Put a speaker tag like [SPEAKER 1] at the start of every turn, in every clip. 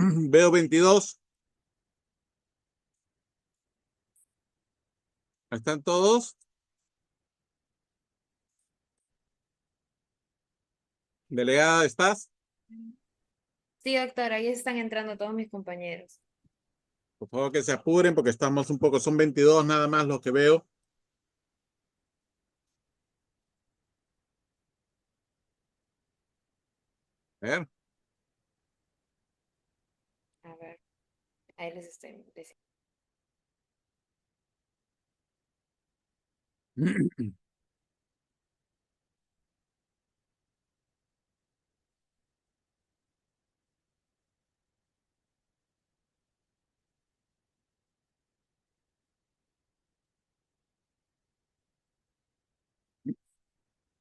[SPEAKER 1] Veo 22. ¿Están todos? Delegada, ¿estás?
[SPEAKER 2] Sí, doctor, ahí están entrando todos mis compañeros.
[SPEAKER 1] Por favor que se apuren porque estamos un poco, son 22 nada más los que veo. A ver.
[SPEAKER 2] A ver, ahí les estoy diciendo.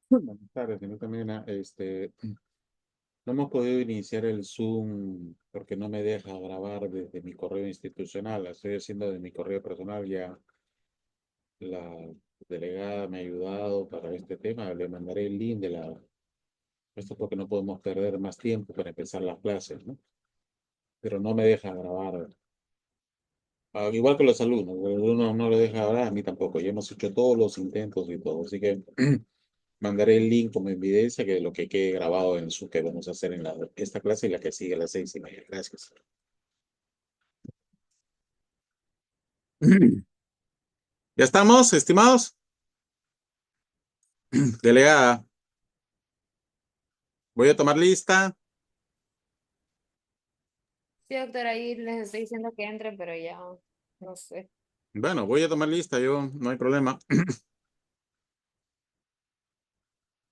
[SPEAKER 1] Buenas tardes, señor Camila. No hemos podido iniciar el Zoom porque no me deja grabar desde mi correo institucional. La estoy haciendo de mi correo personal. Ya la delegada me ha ayudado para este tema. Le mandaré el link de la. Esto porque no podemos perder más tiempo para empezar las clases, ¿no? Pero no me deja grabar. Igual que los alumnos no lo deja grabar, a mí tampoco. Ya hemos hecho todos los intentos y todo. Así que mandaré el link como evidencia de lo que quede grabado en su que vamos a hacer en esta clase y la que sigue a las 6:30. Gracias. ¿Ya estamos, estimados? Delegada, voy a tomar lista.
[SPEAKER 2] Sí, doctor, ahí les estoy diciendo que entren, pero ya no sé.
[SPEAKER 1] Bueno, voy a tomar lista, yo no hay problema.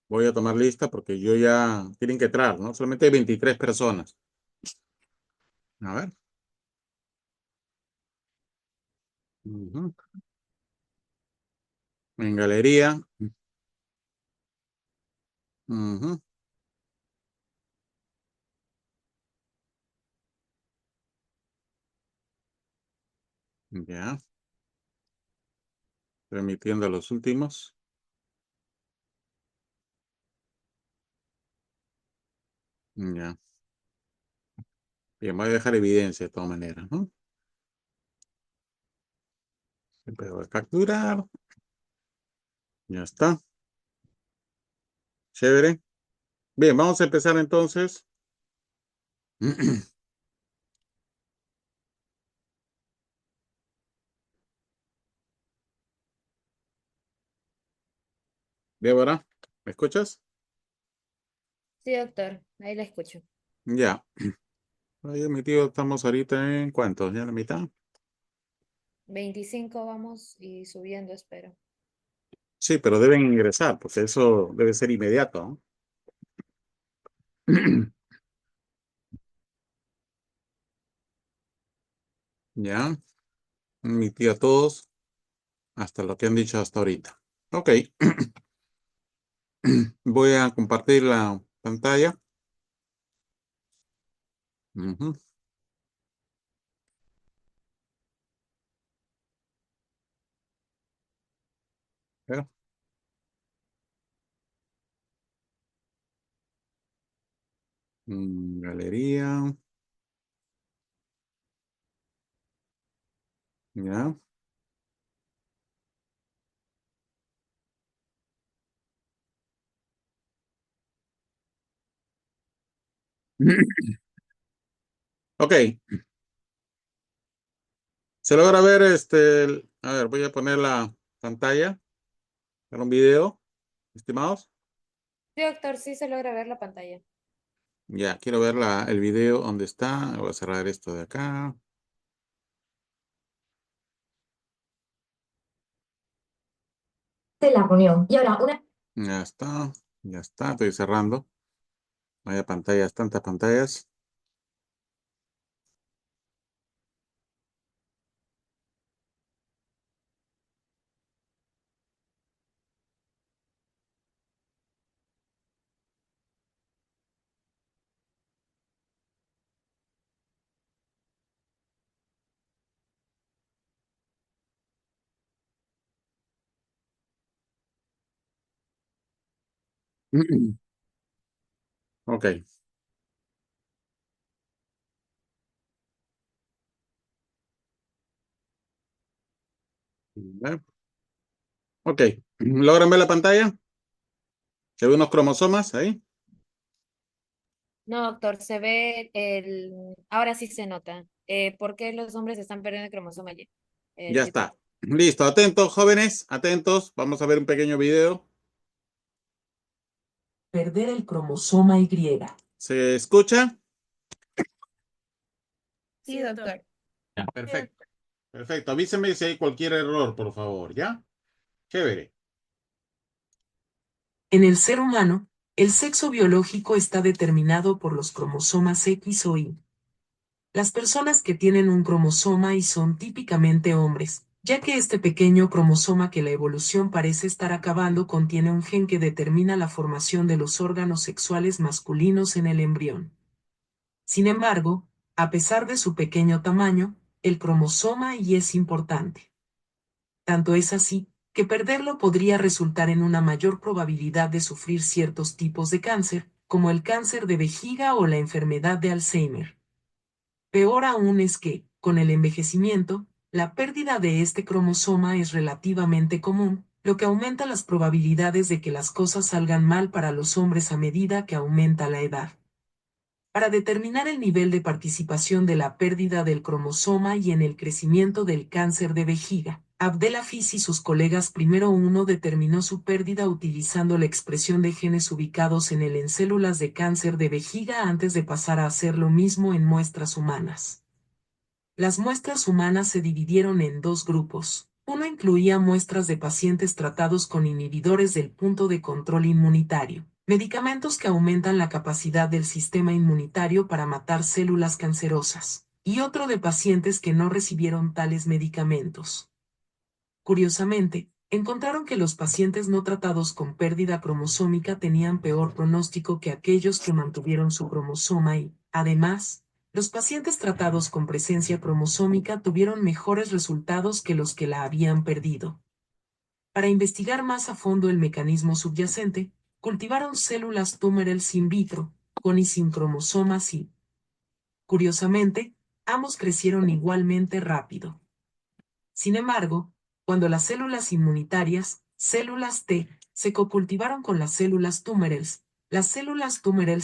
[SPEAKER 1] Voy a tomar lista porque yo ya tienen que entrar, ¿no? Solamente hay 23 personas. A ver. Ujú. En galería. Ujú. Ya, remitiendo a los últimos. Ya. Bien, voy a dejar evidencia de todas maneras, ¿no? Siempre voy a capturar. Ya está. Chévere. Bien, vamos a empezar entonces. Débora, ¿me escuchas?
[SPEAKER 2] Sí, doctor, ahí la escucho.
[SPEAKER 1] Ya. Ahí, mi tío, estamos ahorita en ¿cuántos? ¿Ya la mitad?
[SPEAKER 2] 25 vamos y subiendo, espero.
[SPEAKER 1] Sí, pero deben ingresar, porque eso debe ser inmediato, ¿no? Ya. Mi tía, todos, hasta lo que han dicho hasta ahorita. Ok. Voy a compartir la pantalla. Ujú. Ya. Galería. Ya. Ok. Se logra ver a ver, voy a poner la pantalla para un video, estimados.
[SPEAKER 2] Sí, doctor, sí se logra ver la pantalla.
[SPEAKER 1] Ya, quiero ver el video donde está. Voy a cerrar esto de acá.
[SPEAKER 3] De la reunión. Y ahora una.
[SPEAKER 1] Ya está, ya está, estoy cerrando. Vaya pantallas, tantas pantallas. Ok, ¿Ve? Ok, ¿logran ver la pantalla? ¿Se ven unos cromosomas ahí?
[SPEAKER 2] No, doctor, se ve ahora sí se nota. ¿Por qué los hombres están perdiendo el cromosoma Y?
[SPEAKER 1] Ya
[SPEAKER 2] Tipo,
[SPEAKER 1] está. Listo, atentos, jóvenes, atentos. Vamos a ver un pequeño video.
[SPEAKER 4] Perder el cromosoma Y.
[SPEAKER 1] ¿Se escucha?
[SPEAKER 2] sí, doctor.
[SPEAKER 1] Ya, perfecto. Perfecto. Avíseme si hay cualquier error, por favor, ¿ya? Chévere.
[SPEAKER 4] En el ser humano, el sexo biológico está determinado por los cromosomas X o Y. Las personas que tienen un cromosoma Y son típicamente hombres, ya que este pequeño cromosoma que la evolución parece estar acabando contiene un gen que determina la formación de los órganos sexuales masculinos en el embrión. Sin embargo, a pesar de su pequeño tamaño, el cromosoma Y es importante. Tanto es así, que perderlo podría resultar en una mayor probabilidad de sufrir ciertos tipos de cáncer, como el cáncer de vejiga o la enfermedad de Alzheimer. Peor aún es que, con el envejecimiento, la pérdida de este cromosoma es relativamente común, lo que aumenta las probabilidades de que las cosas salgan mal para los hombres a medida que aumenta la edad. Para determinar el nivel de participación de la pérdida del cromosoma y en el crecimiento del cáncer de vejiga, Abdelaziz y sus colegas primero uno determinó su pérdida utilizando la expresión de genes ubicados en células de cáncer de vejiga antes de pasar a hacer lo mismo en muestras humanas. Las muestras humanas se dividieron en dos grupos. Uno incluía muestras de pacientes tratados con inhibidores del punto de control inmunitario, medicamentos que aumentan la capacidad del sistema inmunitario para matar células cancerosas, y otro de pacientes que no recibieron tales medicamentos. Curiosamente, encontraron que los pacientes no tratados con pérdida cromosómica tenían peor pronóstico que aquellos que mantuvieron su cromosoma y, además, los pacientes tratados con presencia cromosómica tuvieron mejores resultados que los que la habían perdido. Para investigar más a fondo el mecanismo subyacente, cultivaron células tumorales in vitro, con y sin cromosomas y, curiosamente, ambos crecieron igualmente rápido. Sin embargo, cuando las células inmunitarias, células T, se cocultivaron con las células tumorales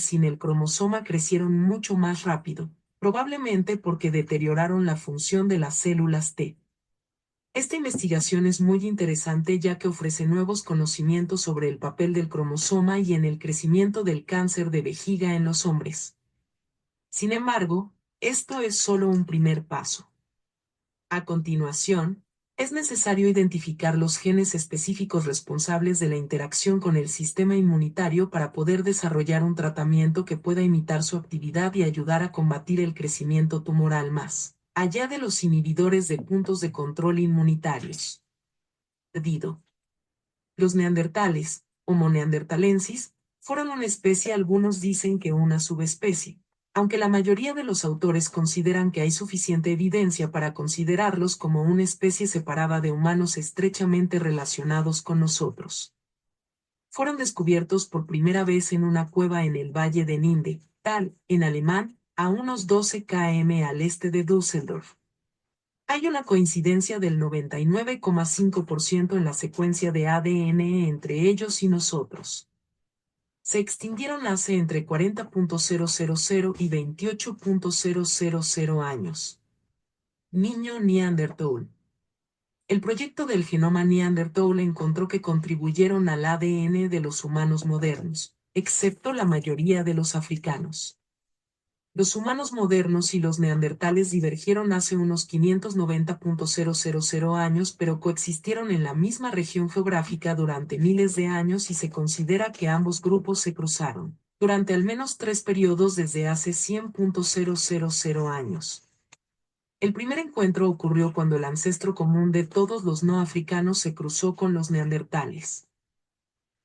[SPEAKER 4] sin el cromosoma crecieron mucho más rápido, probablemente porque deterioraron la función de las células T. Esta investigación es muy interesante ya que ofrece nuevos conocimientos sobre el papel del cromosoma y en el crecimiento del cáncer de vejiga en los hombres. Sin embargo, esto es solo un primer paso. A continuación, es necesario identificar los genes específicos responsables de la interacción con el sistema inmunitario para poder desarrollar un tratamiento que pueda imitar su actividad y ayudar a combatir el crecimiento tumoral más allá de los inhibidores de puntos de control inmunitarios. Perdido. Los neandertales, Homo neanderthalensis, fueron una especie, algunos dicen que una subespecie, aunque la mayoría de los autores consideran que hay suficiente evidencia para considerarlos como una especie separada de humanos estrechamente relacionados con nosotros. Fueron descubiertos por primera vez en una cueva en el valle de Ninde, Tal, en alemán, a unos 12 km al este de Düsseldorf. Hay una coincidencia del 99,5% en la secuencia de ADN entre ellos y nosotros. Se extinguieron hace entre 40.000 y 28.000 años. Niño Neanderthal. El proyecto del genoma Neanderthal encontró que contribuyeron al ADN de los humanos modernos, excepto la mayoría de los africanos. Los humanos modernos y los neandertales divergieron hace unos 590.000 años, pero coexistieron en la misma región geográfica durante miles de años y se considera que ambos grupos se cruzaron durante al menos 3 periodos desde hace 100.000 años. El primer encuentro ocurrió cuando el ancestro común de todos los no africanos se cruzó con los neandertales.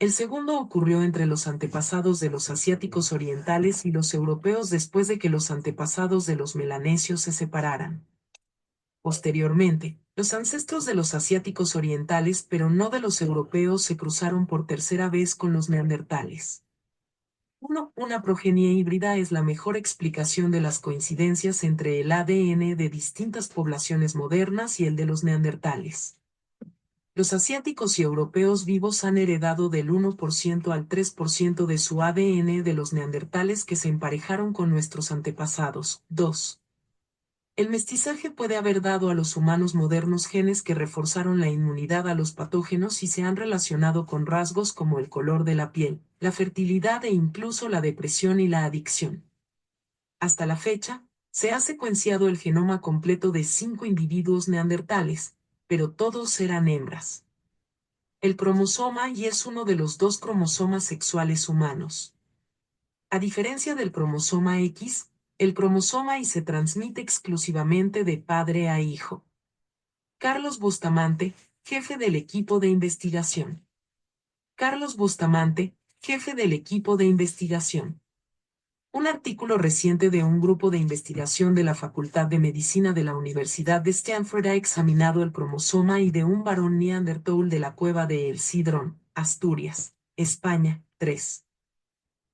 [SPEAKER 4] El segundo ocurrió entre los antepasados de los asiáticos orientales y los europeos después de que los antepasados de los melanesios se separaran. Posteriormente, los ancestros de los asiáticos orientales pero no de los europeos se cruzaron por tercera vez con los neandertales. Una progenie híbrida es la mejor explicación de las coincidencias entre el ADN de distintas poblaciones modernas y el de los neandertales. Los asiáticos y europeos vivos han heredado del 1% al 3% de su ADN de los neandertales que se emparejaron con nuestros antepasados. 2. El mestizaje puede haber dado a los humanos modernos genes que reforzaron la inmunidad a los patógenos y se han relacionado con rasgos como el color de la piel, la fertilidad e incluso la depresión y la adicción. Hasta la fecha, se ha secuenciado el genoma completo de 5 individuos neandertales, pero todos eran hembras. El cromosoma Y es uno de los 2 cromosomas sexuales humanos. A diferencia del cromosoma X, el cromosoma Y se transmite exclusivamente de padre a hijo. Carlos Bustamante, jefe del equipo de investigación. Carlos Bustamante, jefe del equipo de investigación. Un artículo reciente de un grupo de investigación de la Facultad de Medicina de la Universidad de Stanford ha examinado el cromosoma Y de un varón neandertal de la cueva de El Cidrón, Asturias, España. 3.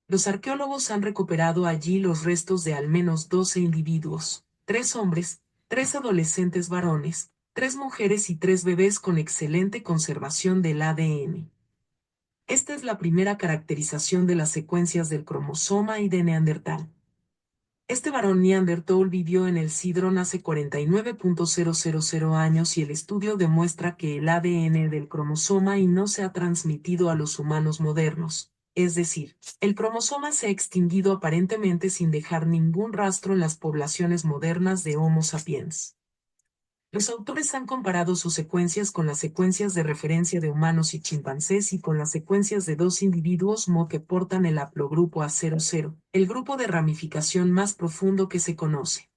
[SPEAKER 4] Los arqueólogos han recuperado allí los restos de al menos 12 individuos, 3 hombres, 3 adolescentes varones, 3 mujeres y 3 bebés con excelente conservación del ADN. Esta es la primera caracterización de las secuencias del cromosoma Y de Neandertal. Este varón neandertal vivió en el Cidrón hace 49.000 años y el estudio demuestra que el ADN del cromosoma Y no se ha transmitido a los humanos modernos. Es decir, el cromosoma se ha extinguido aparentemente sin dejar ningún rastro en las poblaciones modernas de Homo sapiens. Los autores han comparado sus secuencias con las secuencias de referencia de humanos y chimpancés y con las secuencias de 2 individuos Mo que portan el haplogrupo A00, el grupo de ramificación más profundo que se conoce.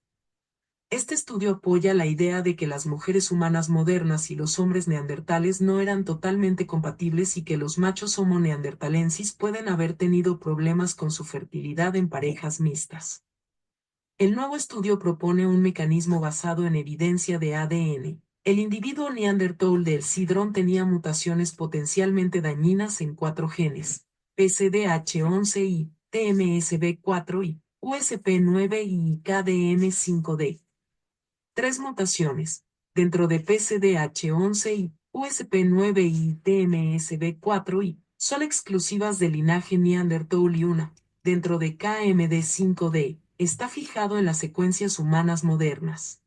[SPEAKER 4] Este estudio apoya la idea de que las mujeres humanas modernas y los hombres neandertales no eran totalmente compatibles y que los machos Homo neanderthalensis pueden haber tenido problemas con su fertilidad en parejas mixtas. El nuevo estudio propone un mecanismo basado en evidencia de ADN. El individuo neandertal del Cidrón tenía mutaciones potencialmente dañinas en 4 genes: PCDH11Y, TMSB4Y, USP9Y y KDM5D. 3 mutaciones, dentro de PCDH11Y, USP9 y TMSB4Y, son exclusivas del linaje Neanderthal y una, dentro de KMD5D, está fijado en las secuencias humanas modernas.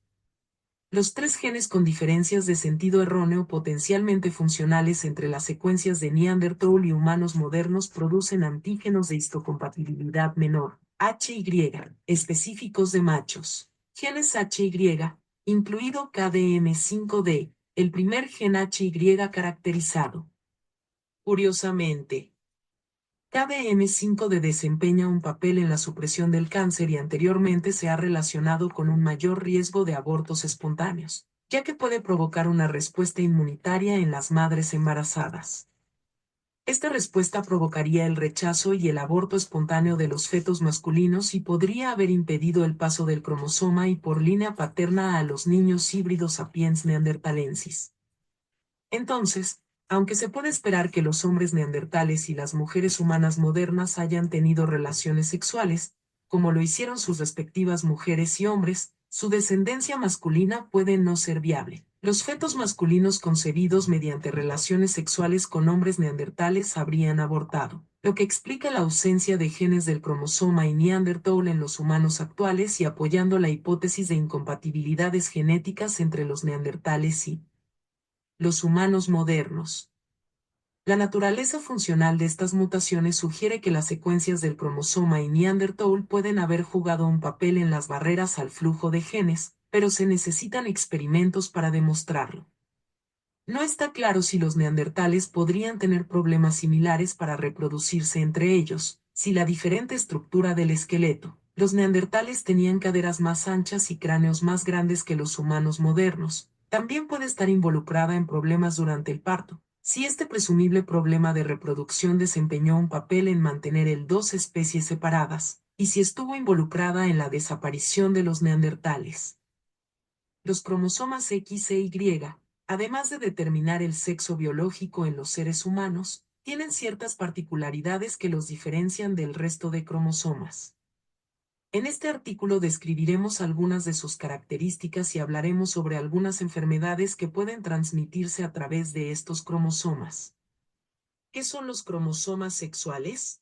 [SPEAKER 4] Los 3 genes con diferencias de sentido erróneo potencialmente funcionales entre las secuencias de Neanderthal y humanos modernos producen antígenos de histocompatibilidad menor, HY, específicos de machos. Genes HY, incluido KDM5D, el primer gen HY caracterizado. Curiosamente, KDM5D desempeña un papel en la supresión del cáncer y anteriormente se ha relacionado con un mayor riesgo de abortos espontáneos, ya que puede provocar una respuesta inmunitaria en las madres embarazadas. Esta respuesta provocaría el rechazo y el aborto espontáneo de los fetos masculinos y podría haber impedido el paso del cromosoma Y por línea paterna a los niños híbridos sapiens neanderthalensis. Entonces, aunque se puede esperar que los hombres neandertales y las mujeres humanas modernas hayan tenido relaciones sexuales, como lo hicieron sus respectivas mujeres y hombres, su descendencia masculina puede no ser viable. Los fetos masculinos concebidos mediante relaciones sexuales con hombres neandertales habrían abortado, lo que explica la ausencia de genes del cromosoma Y neandertal en los humanos actuales y apoyando la hipótesis de incompatibilidades genéticas entre los neandertales y los humanos modernos. La naturaleza funcional de estas mutaciones sugiere que las secuencias del cromosoma Y neandertal pueden haber jugado un papel en las barreras al flujo de genes, pero se necesitan experimentos para demostrarlo. No está claro si los neandertales podrían tener problemas similares para reproducirse entre ellos, si la diferente estructura del esqueleto. Los neandertales tenían caderas más anchas y cráneos más grandes que los humanos modernos. También puede estar involucrada en problemas durante el parto, si este presumible problema de reproducción desempeñó un papel en mantener el 2 especies separadas, y si estuvo involucrada en la desaparición de los neandertales. Los cromosomas X e Y, además de determinar el sexo biológico en los seres humanos, tienen ciertas particularidades que los diferencian del resto de cromosomas. En este artículo describiremos algunas de sus características y hablaremos sobre algunas enfermedades que pueden transmitirse a través de estos cromosomas. ¿Qué son los cromosomas sexuales?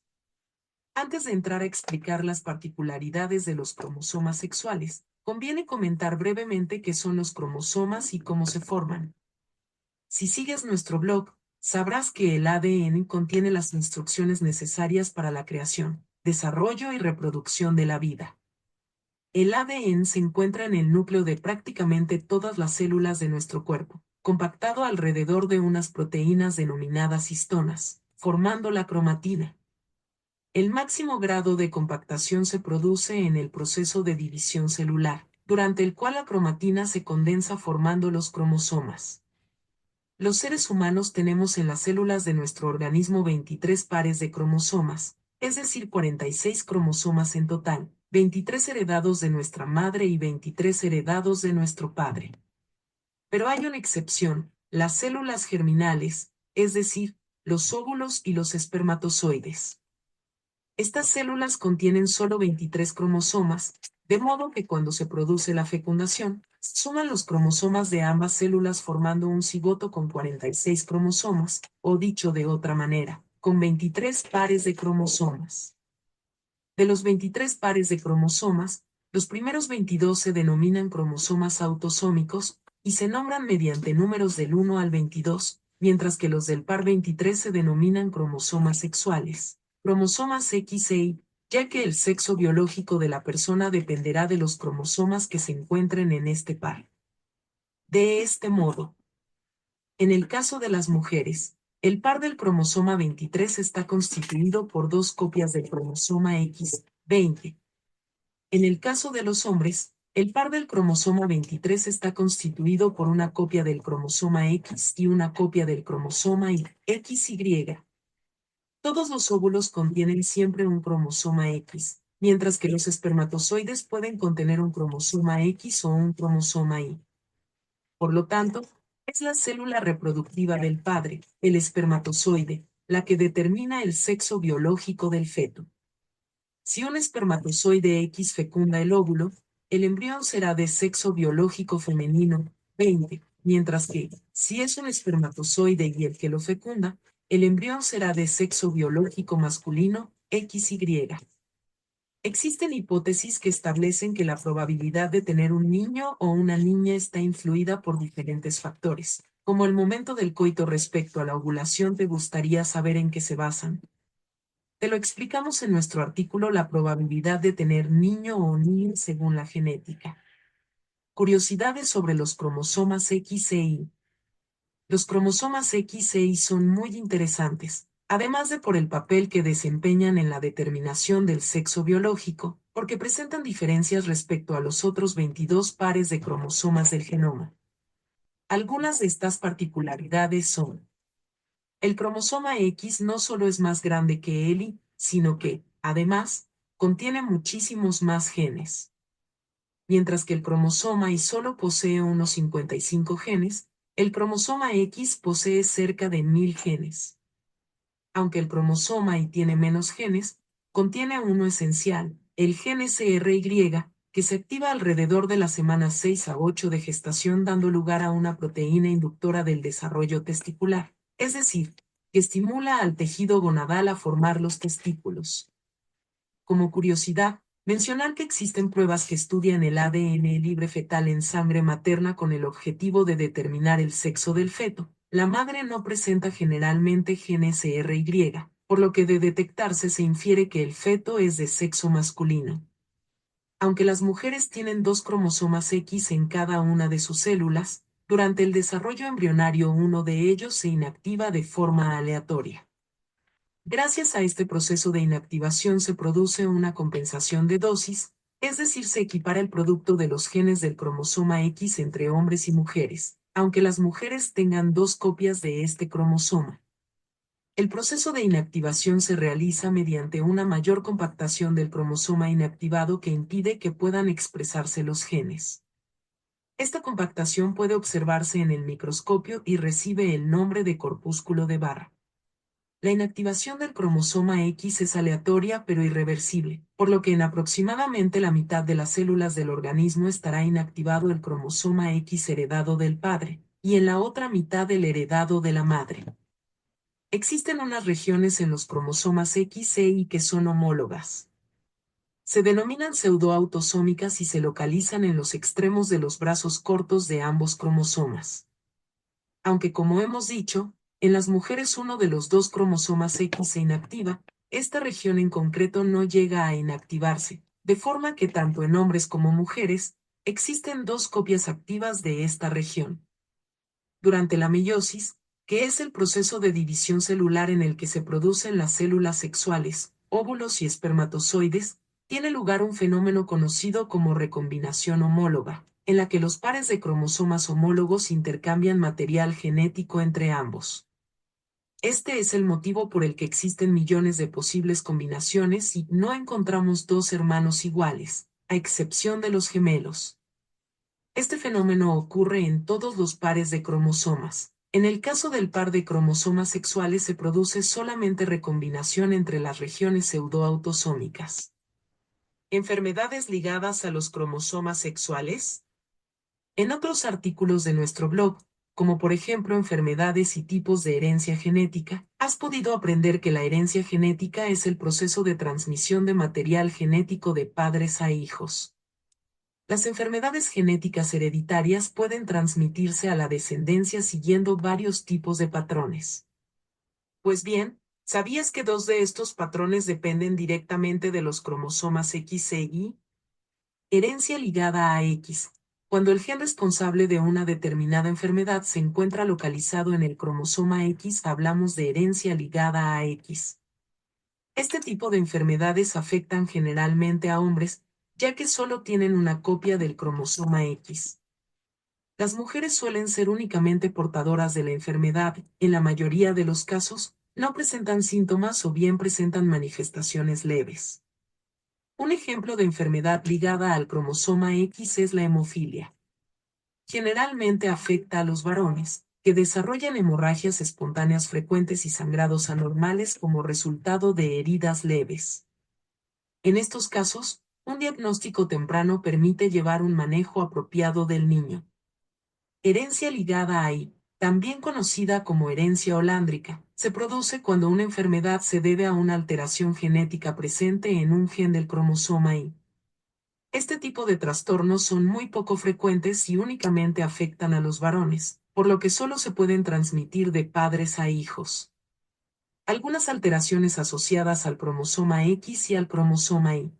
[SPEAKER 4] Antes de entrar a explicar las particularidades de los cromosomas sexuales, conviene comentar brevemente qué son los cromosomas y cómo se forman. Si sigues nuestro blog, sabrás que el ADN contiene las instrucciones necesarias para la creación, desarrollo y reproducción de la vida. El ADN se encuentra en el núcleo de prácticamente todas las células de nuestro cuerpo, compactado alrededor de unas proteínas denominadas histonas, formando la cromatina. El máximo grado de compactación se produce en el proceso de división celular, durante el cual la cromatina se condensa formando los cromosomas. Los seres humanos tenemos en las células de nuestro organismo 23 pares de cromosomas, es decir, 46 cromosomas en total, 23 heredados de nuestra madre y 23 heredados de nuestro padre. Pero hay una excepción, las células germinales, es decir, los óvulos y los espermatozoides. Estas células contienen solo 23 cromosomas, de modo que cuando se produce la fecundación, se suman los cromosomas de ambas células formando un cigoto con 46 cromosomas, o dicho de otra manera, con 23 pares de cromosomas. De los 23 pares de cromosomas, los primeros 22 se denominan cromosomas autosómicos y se nombran mediante números del 1 al 22, mientras que los del par 23 se denominan cromosomas sexuales, cromosomas X e Y, ya que el sexo biológico de la persona dependerá de los cromosomas que se encuentren en este par. De este modo, en el caso de las mujeres, el par del cromosoma 23 está constituido por dos copias del cromosoma X20. En el caso de los hombres, el par del cromosoma 23 está constituido por una copia del cromosoma X y una copia del cromosoma XY. Todos los óvulos contienen siempre un cromosoma X, mientras que los espermatozoides pueden contener un cromosoma X o un cromosoma Y. Por lo tanto, es la célula reproductiva del padre, el espermatozoide, la que determina el sexo biológico del feto. Si un espermatozoide X fecunda el óvulo, el embrión será de sexo biológico femenino 20, mientras que, si es un espermatozoide y el que lo fecunda, el embrión será de sexo biológico masculino XY. Existen hipótesis que establecen que la probabilidad de tener un niño o una niña está influida por diferentes factores, como el momento del coito respecto a la ovulación. ¿Te gustaría saber en qué se basan? Te lo explicamos en nuestro artículo La probabilidad de tener niño o niña según la genética. Curiosidades sobre los cromosomas X e Y. Los cromosomas X e Y son muy interesantes, además de por el papel que desempeñan en la determinación del sexo biológico, porque presentan diferencias respecto a los otros 22 pares de cromosomas del genoma. Algunas de estas particularidades son: el cromosoma X no solo es más grande que el Y, sino que, además, contiene muchísimos más genes. Mientras que el cromosoma Y solo posee unos 55 genes, el cromosoma X posee cerca de 1000 genes. Aunque el cromosoma Y tiene menos genes, contiene uno esencial, el gen SRY, que se activa alrededor de las semanas 6 a 8 de gestación, dando lugar a una proteína inductora del desarrollo testicular, es decir, que estimula al tejido gonadal a formar los testículos. Como curiosidad, mencionar que existen pruebas que estudian el ADN libre fetal en sangre materna con el objetivo de determinar el sexo del feto. La madre no presenta generalmente gen SRY, por lo que de detectarse se infiere que el feto es de sexo masculino. Aunque las mujeres tienen dos cromosomas X en cada una de sus células, durante el desarrollo embrionario uno de ellos se inactiva de forma aleatoria. Gracias a este proceso de inactivación se produce una compensación de dosis, es decir, se equipara el producto de los genes del cromosoma X entre hombres y mujeres, aunque las mujeres tengan dos copias de este cromosoma. El proceso de inactivación se realiza mediante una mayor compactación del cromosoma inactivado que impide que puedan expresarse los genes. Esta compactación puede observarse en el microscopio y recibe el nombre de corpúsculo de Barr. La inactivación del cromosoma X es aleatoria pero irreversible, por lo que en aproximadamente la mitad de las células del organismo estará inactivado el cromosoma X heredado del padre, y en la otra mitad el heredado de la madre. Existen unas regiones en los cromosomas X e Y que son homólogas. Se denominan pseudoautosómicas y se localizan en los extremos de los brazos cortos de ambos cromosomas. Aunque como hemos dicho, en las mujeres uno de los dos cromosomas X se inactiva, esta región en concreto no llega a inactivarse, de forma que tanto en hombres como mujeres, existen dos copias activas de esta región. Durante la meiosis, que es el proceso de división celular en el que se producen las células sexuales, óvulos y espermatozoides, tiene lugar un fenómeno conocido como recombinación homóloga, en la que los pares de cromosomas homólogos intercambian material genético entre ambos. Este es el motivo por el que existen millones de posibles combinaciones y no encontramos dos hermanos iguales, a excepción de los gemelos. Este fenómeno ocurre en todos los pares de cromosomas. En el caso del par de cromosomas sexuales se produce solamente recombinación entre las regiones pseudoautosómicas. ¿Enfermedades ligadas a los cromosomas sexuales? En otros artículos de nuestro blog, como por ejemplo enfermedades y tipos de herencia genética, has podido aprender que la herencia genética es el proceso de transmisión de material genético de padres a hijos. Las enfermedades genéticas hereditarias pueden transmitirse a la descendencia siguiendo varios tipos de patrones. Pues bien, ¿sabías que dos de estos patrones dependen directamente de los cromosomas X e Y? Herencia ligada a X. Cuando el gen responsable de una determinada enfermedad se encuentra localizado en el cromosoma X, hablamos de herencia ligada a X. Este tipo de enfermedades afectan generalmente a hombres, ya que solo tienen una copia del cromosoma X. Las mujeres suelen ser únicamente portadoras de la enfermedad, en la mayoría de los casos, no presentan síntomas o bien presentan manifestaciones leves. Un ejemplo de enfermedad ligada al cromosoma X es la hemofilia. Generalmente afecta a los varones, que desarrollan hemorragias espontáneas frecuentes y sangrados anormales como resultado de heridas leves. En estos casos, un diagnóstico temprano permite llevar un manejo apropiado del niño. Herencia ligada a Y, también conocida como herencia holándrica, se produce cuando una enfermedad se debe a una alteración genética presente en un gen del cromosoma Y. Este tipo de trastornos son muy poco frecuentes y únicamente afectan a los varones, por lo que solo se pueden transmitir de padres a hijos. Algunas alteraciones asociadas al cromosoma X y al cromosoma Y.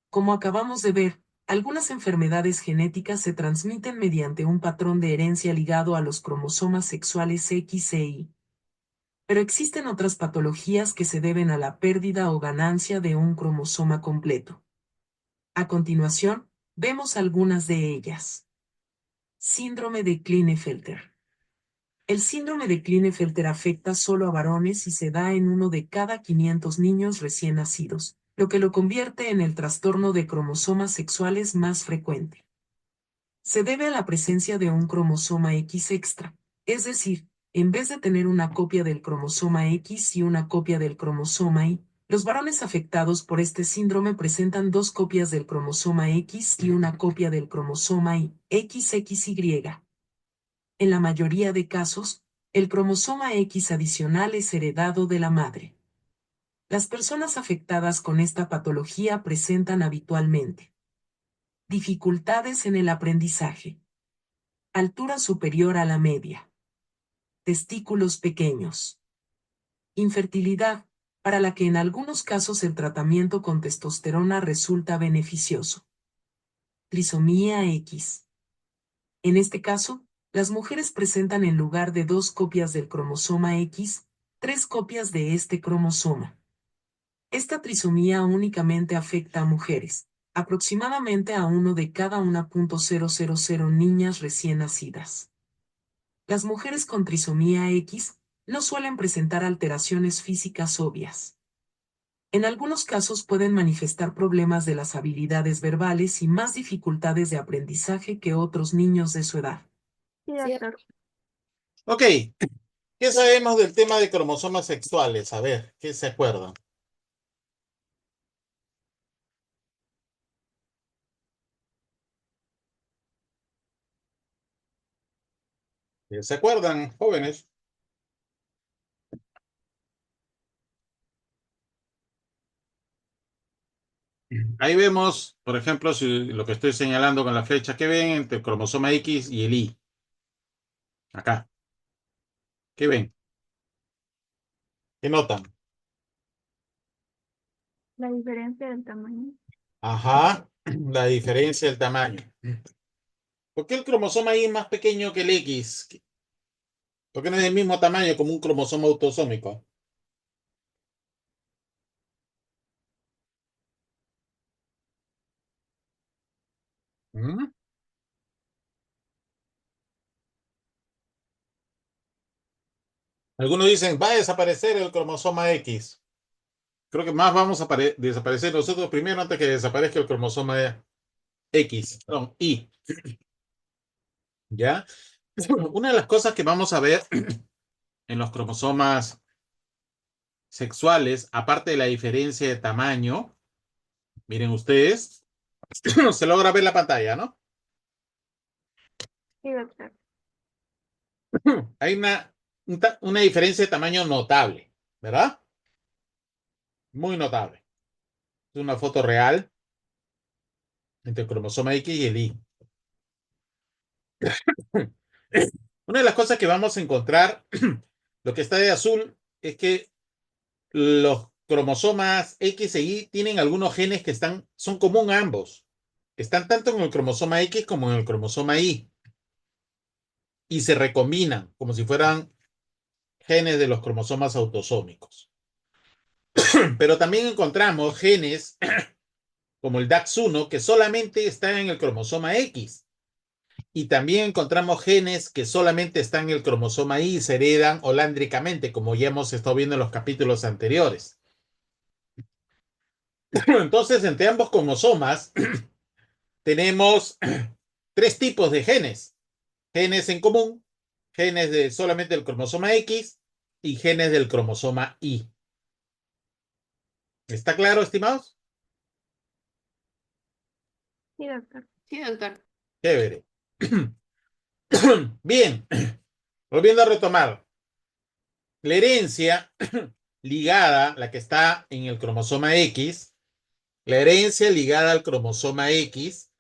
[SPEAKER 4] Como acabamos de ver, algunas enfermedades genéticas se transmiten mediante un patrón de herencia ligado a los cromosomas sexuales X e Y. Pero existen otras patologías que se deben a la pérdida o ganancia de un cromosoma completo. A continuación, vemos algunas de ellas. Síndrome de Klinefelter. El síndrome de Klinefelter afecta solo a varones y se da en 1 de cada 500 niños recién nacidos, lo que lo convierte en el trastorno de cromosomas sexuales más frecuente. Se debe a la presencia de un cromosoma X extra, es decir, en vez de tener una copia del cromosoma X y una copia del cromosoma Y, los varones afectados por este síndrome presentan dos copias del cromosoma X y una copia del cromosoma Y, XXY. En la mayoría de casos, el cromosoma X adicional es heredado de la madre. Las personas afectadas con esta patología presentan habitualmente dificultades en el aprendizaje, altura superior a la media, testículos pequeños, infertilidad, para la que en algunos casos el tratamiento con testosterona resulta beneficioso. Trisomía X. En este caso, las mujeres presentan en lugar de 2 copias del cromosoma X, 3 copias de este cromosoma. Esta trisomía únicamente afecta a mujeres, aproximadamente a 1 de cada 1.000 niñas recién nacidas. Las mujeres con trisomía X no suelen presentar alteraciones físicas obvias. En algunos casos pueden manifestar problemas de las habilidades verbales y más dificultades de aprendizaje que otros niños de su edad.
[SPEAKER 2] Sí,
[SPEAKER 1] Ok, ¿Qué sabemos del tema de cromosomas sexuales? A ver, ¿qué se acuerdan? ¿Qué se acuerdan, jóvenes? Ahí vemos, por ejemplo, si lo que estoy señalando con la flecha, ¿qué ven entre el cromosoma X y el Y? Acá. ¿Qué ven? ¿Qué notan?
[SPEAKER 5] La diferencia del tamaño.
[SPEAKER 1] Ajá, la diferencia del tamaño. ¿Por qué el cromosoma Y es más pequeño que el X? ¿Por qué no es del mismo tamaño como un cromosoma autosómico? ¿Mm? Algunos dicen, va a desaparecer el cromosoma X. Creo que más vamos a desaparecer nosotros primero antes que desaparezca el cromosoma X, perdón, Y. ¿Ya? Una de las cosas que vamos a ver en los cromosomas sexuales, aparte de la diferencia de tamaño, miren ustedes, se logra ver la pantalla, ¿no?
[SPEAKER 5] Sí, doctor.
[SPEAKER 1] Hay una diferencia de tamaño notable, ¿verdad? Muy notable. Es una foto real entre el cromosoma X y el Y. Una de las cosas que vamos a encontrar, lo que está de azul, es que los cromosomas X e Y tienen algunos genes que son común a ambos. Están tanto en el cromosoma X como en el cromosoma Y. Y se recombinan como si fueran genes de los cromosomas autosómicos. Pero también encontramos genes como el DAX1 que solamente están en el cromosoma X. Y también encontramos genes que solamente están en el cromosoma Y y se heredan holándricamente, como ya hemos estado viendo en los capítulos anteriores. Entonces, entre ambos cromosomas tenemos tres tipos de genes. Genes en común, genes de solamente del cromosoma X y genes del cromosoma Y. ¿Está claro, estimados?
[SPEAKER 5] Sí, doctor.
[SPEAKER 2] Sí, doctor.
[SPEAKER 1] Chévere. Bien, volviendo a retomar. La herencia ligada, la que está en el cromosoma X, la herencia ligada al cromosoma X,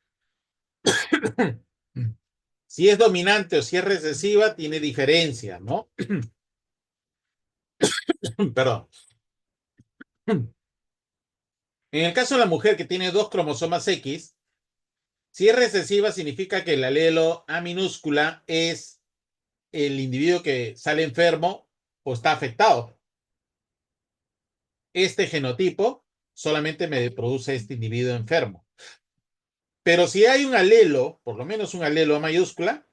[SPEAKER 1] si es dominante o si es recesiva, tiene diferencia, ¿no? Perdón. En el caso de la mujer que tiene dos cromosomas X, si es recesiva significa que el alelo A minúscula es el individuo que sale enfermo o está afectado. Este genotipo solamente me produce este individuo enfermo. Pero si hay un alelo, por lo menos un alelo A mayúscula,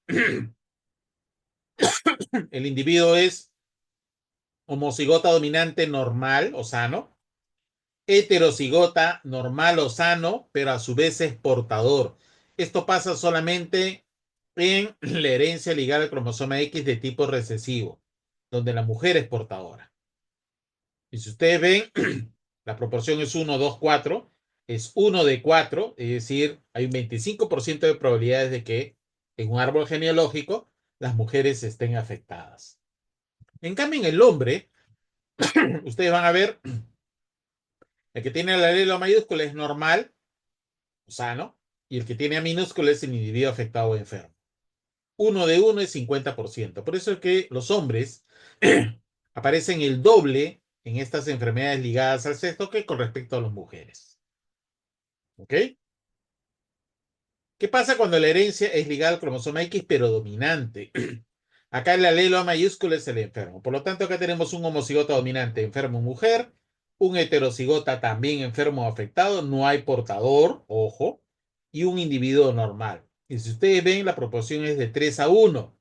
[SPEAKER 1] el individuo es homocigota dominante normal o sano, heterocigota normal o sano, pero a su vez es portador. Esto pasa solamente en la herencia ligada al cromosoma X de tipo recesivo, donde la mujer es portadora. Y si ustedes ven, la proporción es 1, 2, 4, es 1 de 4, es decir, hay un 25% de probabilidades de que en un árbol genealógico las mujeres estén afectadas. En cambio, en el hombre, ustedes van a ver, el que tiene el alelo mayúscula es normal, o sano, y el que tiene A minúscula es el individuo afectado o enfermo. 1 de 1 es 50%. Por eso es que los hombres aparecen el doble en estas enfermedades ligadas al sexo que con respecto a las mujeres. ¿Ok? ¿Qué pasa cuando la herencia es ligada al cromosoma X pero dominante? Acá el alelo A mayúscula es el enfermo. Por lo tanto, acá tenemos un homocigota dominante enfermo mujer, un heterocigota también enfermo o afectado, no hay portador, ojo, y un individuo normal. Y si ustedes ven, la proporción es de 3 a 1.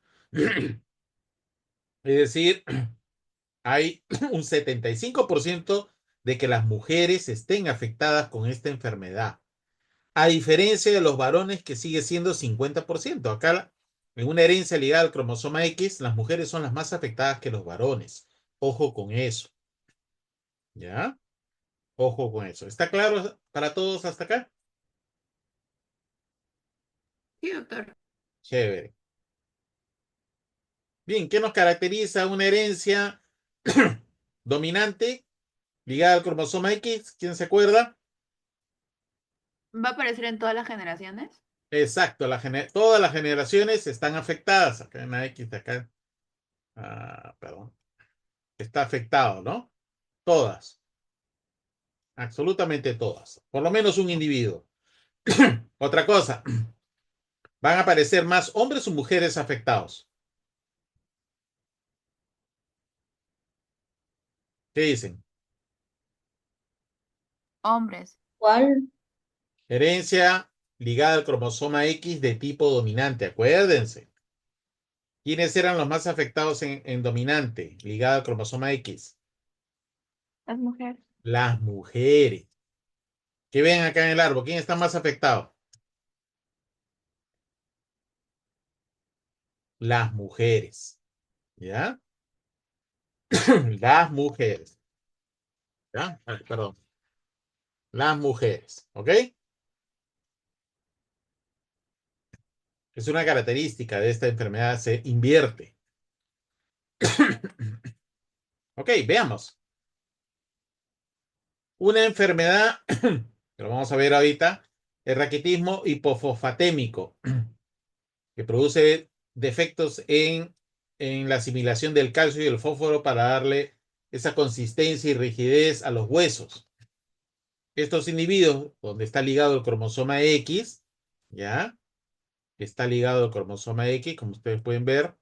[SPEAKER 1] Es decir, hay un 75% de que las mujeres estén afectadas con esta enfermedad. A diferencia de los varones que sigue siendo 50%. Acá En una herencia ligada al cromosoma X, las mujeres son las más afectadas que los varones. Ojo con eso. ¿Ya? Ojo con eso. ¿Está claro para todos hasta acá?
[SPEAKER 5] Sí, doctor.
[SPEAKER 1] Chévere. Bien, ¿qué nos caracteriza una herencia dominante ligada al cromosoma X? ¿Quién se acuerda?
[SPEAKER 5] ¿Va a aparecer en todas las generaciones?
[SPEAKER 1] Exacto, todas las generaciones están afectadas. Acá en la X de acá. Perdón. Está afectado, ¿no? Todas. Absolutamente todas. Por lo menos un individuo. Otra cosa. ¿Van a aparecer más hombres o mujeres afectados? ¿Qué dicen?
[SPEAKER 5] Hombres.
[SPEAKER 3] ¿Cuál?
[SPEAKER 1] Herencia ligada al cromosoma X de tipo dominante. Acuérdense. ¿Quiénes eran los más afectados en dominante, ligada al cromosoma X?
[SPEAKER 5] Las mujeres.
[SPEAKER 1] Las mujeres. ¿Qué ven acá en el árbol? ¿Quién está más afectado? Las mujeres. ¿Ya? Las mujeres. ¿Ya? Perdón. Las mujeres. ¿Ok? Es una característica de esta enfermedad, se invierte. Ok, veamos. Una enfermedad, que lo vamos a ver ahorita, el raquitismo hipofosfatémico, que produce defectos en la asimilación del calcio y el fósforo para darle esa consistencia y rigidez a los huesos. Estos individuos, donde está ligado el cromosoma X, ¿ya? Está ligado el cromosoma X, como ustedes pueden ver,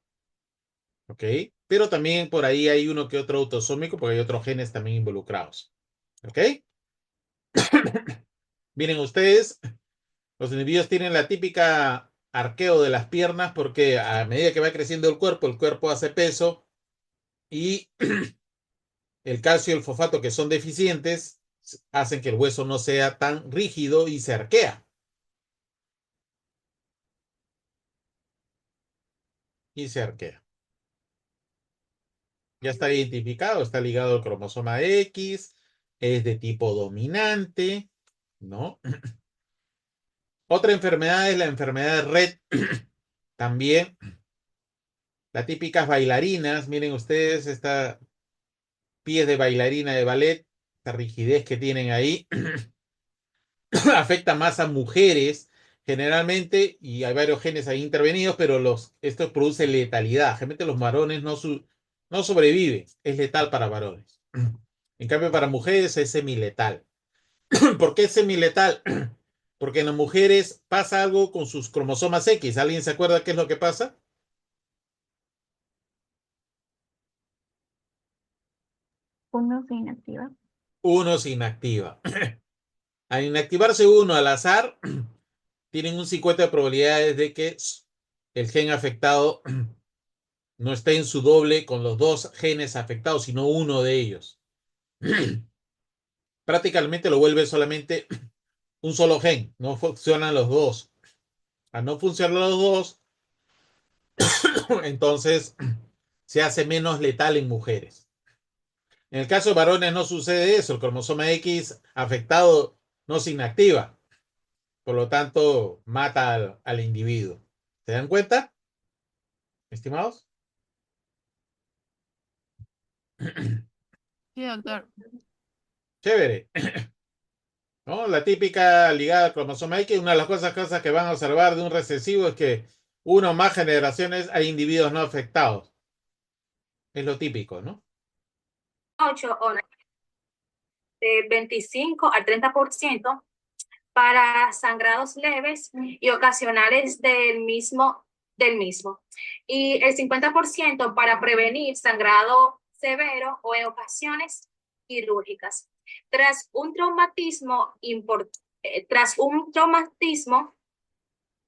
[SPEAKER 1] ¿ok? Pero también por ahí hay uno que otro autosómico, porque hay otros genes también involucrados, ¿ok? Miren ustedes, los individuos tienen la típica arqueo de las piernas porque a medida que va creciendo el cuerpo hace peso y el calcio y el fosfato que son deficientes hacen que el hueso no sea tan rígido y se arquea. Y se arquea. Ya está identificado, está ligado al cromosoma X, es de tipo dominante, ¿no? Otra enfermedad es la enfermedad de Rett, también. Las típicas bailarinas, miren ustedes, esta pies de bailarina de ballet, la rigidez que tienen ahí, afecta más a mujeres generalmente, y hay varios genes ahí intervenidos, pero esto produce letalidad. Generalmente los varones no sobreviven, es letal para varones. En cambio, para mujeres es semiletal. ¿Por qué es semiletal? Porque en las mujeres pasa algo con sus cromosomas X. ¿Alguien se acuerda qué es lo que pasa?
[SPEAKER 5] Uno se inactiva.
[SPEAKER 1] Uno se inactiva. Al inactivarse uno al azar, tienen un 50 de probabilidades de que el gen afectado no esté en su doble con los dos genes afectados, sino uno de ellos. Prácticamente lo vuelve solamente un solo gen, no funcionan los dos. Al no funcionar los dos, entonces se hace menos letal en mujeres. En el caso de varones no sucede eso, el cromosoma X afectado no se inactiva, por lo tanto mata al individuo. ¿Se dan cuenta, estimados?
[SPEAKER 5] Sí, doctor.
[SPEAKER 1] Chévere, ¿no? La típica ligada al cromosoma X, una de las cosas que van a observar de un recesivo es que una o más generaciones hay individuos no afectados. Es lo típico, ¿no?
[SPEAKER 3] 8 o de 25 al 30% para sangrados leves y ocasionales del mismo. Y el 50% para prevenir sangrado severo o en ocasiones quirúrgicas. Tras un traumatismo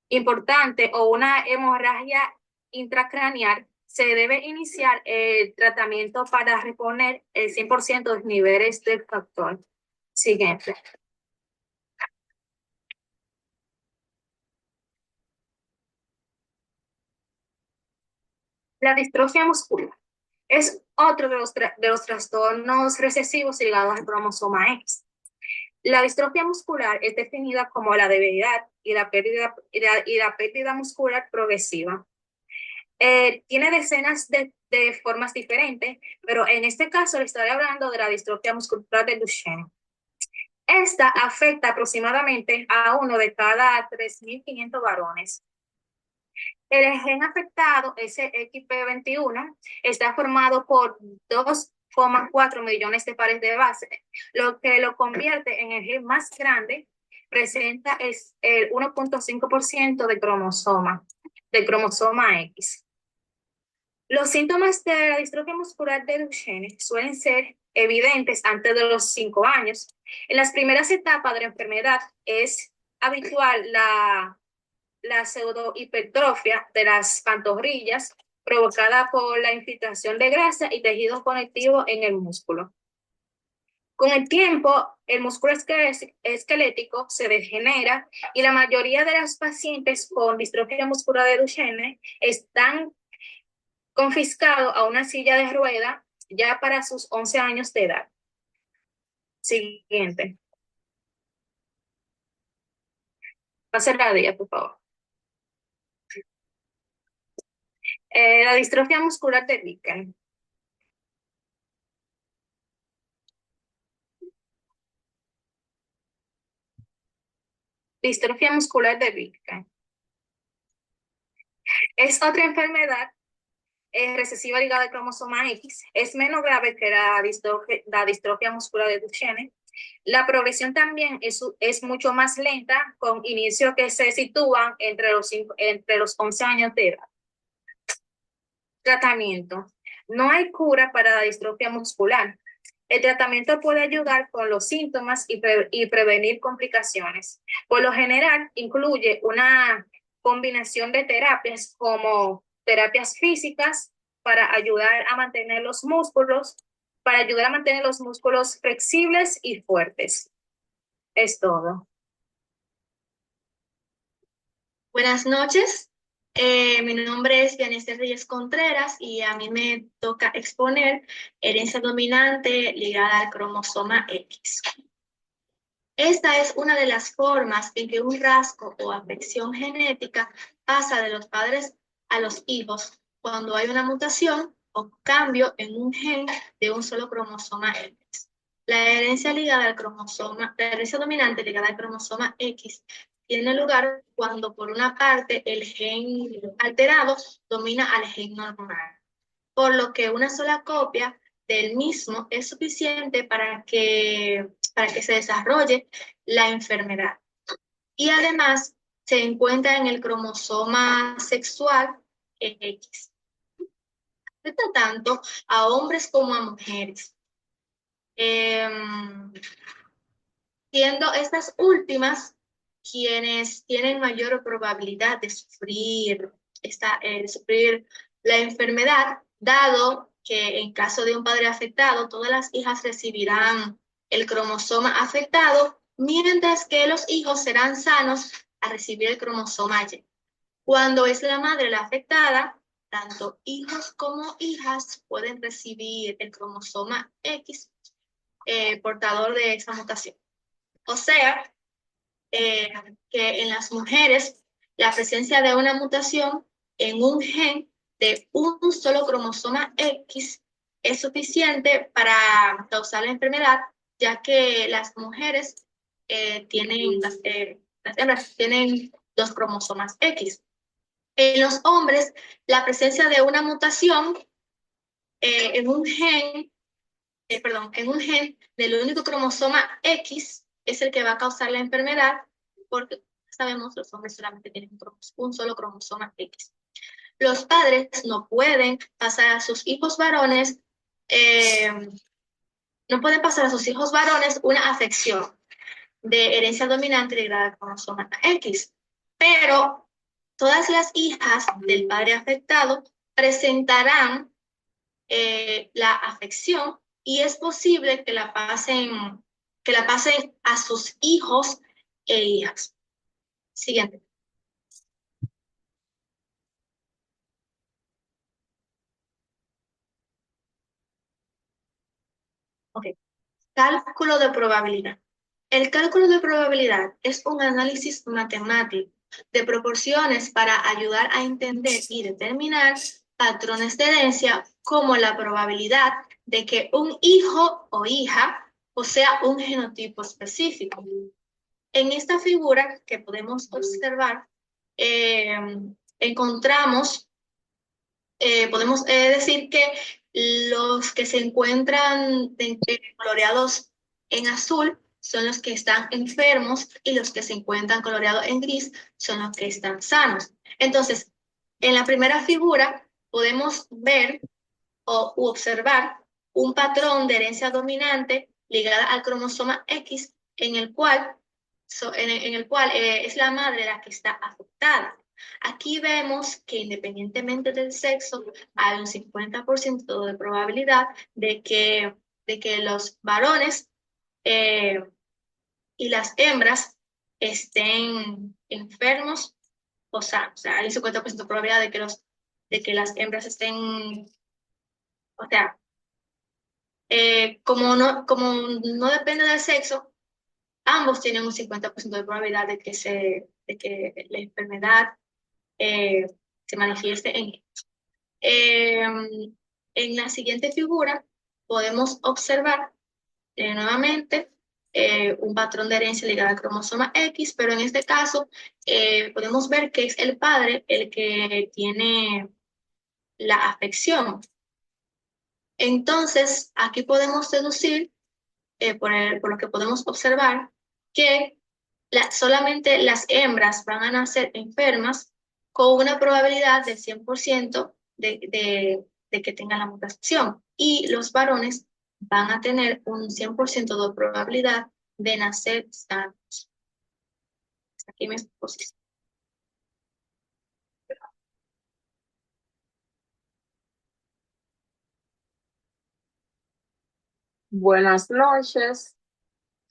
[SPEAKER 3] importante o una hemorragia intracraneal, se debe iniciar el tratamiento para reponer el 100% de los niveles del factor. Siguiente. La distrofia muscular es otro de los trastornos recesivos ligados al cromosoma X. La distrofia muscular es definida como la debilidad y la pérdida muscular progresiva. Tiene decenas de formas diferentes, pero en este caso le estaré hablando de la distrofia muscular de Duchenne. Esta afecta aproximadamente a uno de cada 3.500 varones. El gen afectado, ese XP21, está formado por 2,4 millones de pares de base, lo que lo convierte en el gen más grande. Presenta el 1,5% de del cromosoma X. Los síntomas de la distrofia muscular de Duchenne suelen ser evidentes antes de los 5 años. En las primeras etapas de la enfermedad es habitual la pseudohipertrofia de las pantorrillas provocada por la infiltración de grasa y tejido conectivo en el músculo. Con el tiempo, el músculo esquelético se degenera y la mayoría de los pacientes con distrofia muscular de Duchenne están confiscados a una silla de rueda ya para sus 11 años de edad. Siguiente. Pase la día, por favor. La distrofia muscular de Vicken. Distrofia muscular de Vicken. Es otra enfermedad recesiva ligada al cromosoma X. Es menos grave que la distrofia muscular de Duchenne. La progresión también es mucho más lenta, con inicios que se sitúan entre los 11 años de edad. Tratamiento. No hay cura para la distrofia muscular. El tratamiento puede ayudar con los síntomas y prevenir complicaciones. Por lo general, incluye una combinación de terapias como terapias físicas para ayudar a mantener los músculos, flexibles y fuertes. Es todo.
[SPEAKER 6] Buenas noches. Mi nombre es Vianeste Reyes Contreras y a mí me toca exponer herencia dominante ligada al cromosoma X. Esta es una de las formas en que un rasgo o afección genética pasa de los padres a los hijos cuando hay una mutación o cambio en un gen de un solo cromosoma X. La herencia dominante ligada al cromosoma X tiene lugar cuando por una parte el gen alterado domina al gen normal, por lo que una sola copia del mismo es suficiente para que se desarrolle la enfermedad. Y además se encuentra en el cromosoma sexual X. Afecta tanto a hombres como a mujeres, siendo estas últimas quienes tienen mayor probabilidad de sufrir la enfermedad, dado que en caso de un padre afectado, todas las hijas recibirán el cromosoma afectado, mientras que los hijos serán sanos a recibir el cromosoma Y. Cuando es la madre la afectada, tanto hijos como hijas pueden recibir el cromosoma X portador de esa mutación. O sea, que en las mujeres la presencia de una mutación en un gen de un solo cromosoma X es suficiente para causar la enfermedad, ya que las mujeres las hembras tienen 2 cromosomas X. En los hombres, la presencia de una mutación en un gen del único cromosoma X es el que va a causar la enfermedad, porque sabemos los hombres solamente tienen un solo cromosoma X. Los padres no pueden pasar a sus hijos varones, una afección de herencia dominante ligada al cromosoma X, pero todas las hijas del padre afectado presentarán la afección y es posible que la pasen a sus hijos e hijas. Siguiente. Cálculo de probabilidad. El cálculo de probabilidad es un análisis matemático de proporciones para ayudar a entender y determinar patrones de herencia como la probabilidad de que un hijo o hija posea un genotipo específico. En esta figura que podemos observar, encontramos, podemos decir que los que se encuentran coloreados en azul son los que están enfermos y los que se encuentran coloreados en gris son los que están sanos. Entonces, en la primera figura podemos ver o observar un patrón de herencia dominante ligada al cromosoma X en el cual, es la madre la que está afectada. Aquí vemos que independientemente del sexo, hay un 50% de probabilidad de que los varones y las hembras estén enfermos o sanos. O sea, hay un 50% de probabilidad de que las hembras estén, o sea, como no depende del sexo, ambos tienen un 50% de probabilidad de que la enfermedad se manifieste en ellos. En la siguiente figura podemos observar nuevamente un patrón de herencia ligado al cromosoma X, pero en este caso podemos ver que es el padre el que tiene la afección. Entonces, aquí podemos deducir, por lo que podemos observar, que solamente las hembras van a nacer enfermas con una probabilidad del 100% de que tengan la mutación, y los varones van a tener un 100% de probabilidad de nacer sanos. Aquí mi exposición.
[SPEAKER 7] Buenas noches,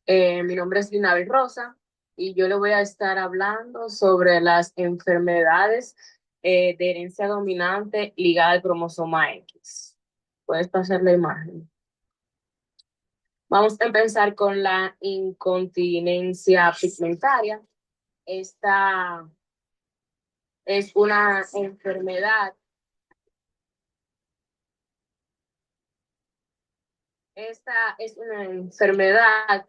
[SPEAKER 7] mi nombre es Linabel Rosa y yo le voy a estar hablando sobre las enfermedades de herencia dominante ligada al cromosoma X. Puedes pasar la imagen. Vamos a empezar con la incontinencia pigmentaria. Esta es una enfermedad. Esta es una enfermedad.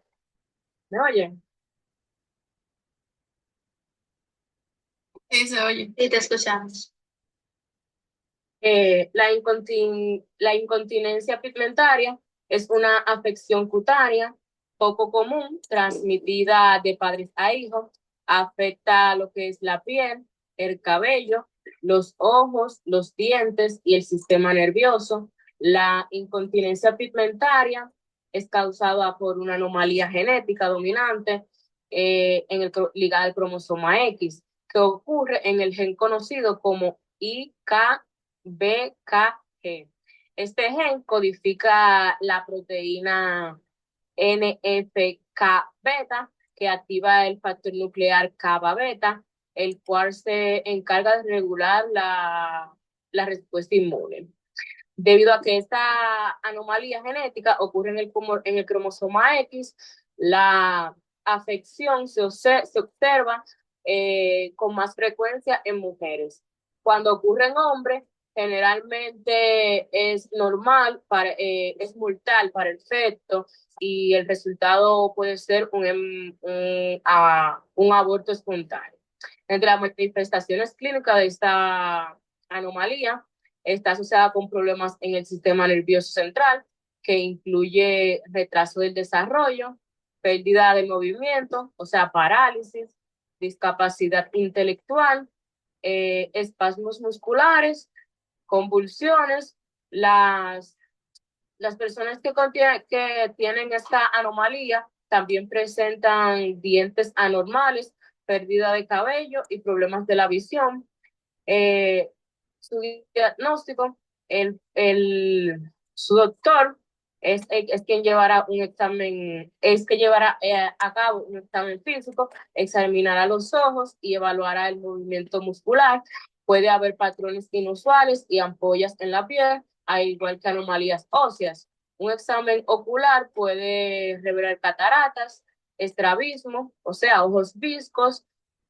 [SPEAKER 7] ¿Me oyen?
[SPEAKER 6] Sí, se oye. Sí, te escuchamos.
[SPEAKER 7] La incontinencia pigmentaria es una afección cutánea poco común, transmitida de padres a hijos. Afecta lo que es la piel, el cabello, los ojos, los dientes y el sistema nervioso. La incontinencia pigmentaria es causada por una anomalía genética dominante ligada al cromosoma X, que ocurre en el gen conocido como IKBKG. Este gen codifica la proteína NFK-beta, que activa el factor nuclear kappa-beta, el cual se encarga de regular la respuesta inmune. Debido a que esta anomalía genética ocurre en el cromosoma X, la afección se observa con más frecuencia en mujeres. Cuando ocurre en hombres, generalmente es normal, es mortal para el feto, y el resultado puede ser un aborto espontáneo. Entre las manifestaciones clínicas de esta anomalía, está asociada con problemas en el sistema nervioso central, que incluye retraso del desarrollo, pérdida de movimiento, o sea, parálisis, discapacidad intelectual, espasmos musculares, convulsiones. Las personas que tienen esta anomalía también presentan dientes anormales, pérdida de cabello y problemas de la visión. Su diagnóstico, su doctor es quien llevará un examen, que llevará a cabo un examen físico, examinará los ojos y evaluará el movimiento muscular. Puede haber patrones inusuales y ampollas en la piel, al igual que anomalías óseas. Un examen ocular puede revelar cataratas, estrabismo, o sea, ojos viscos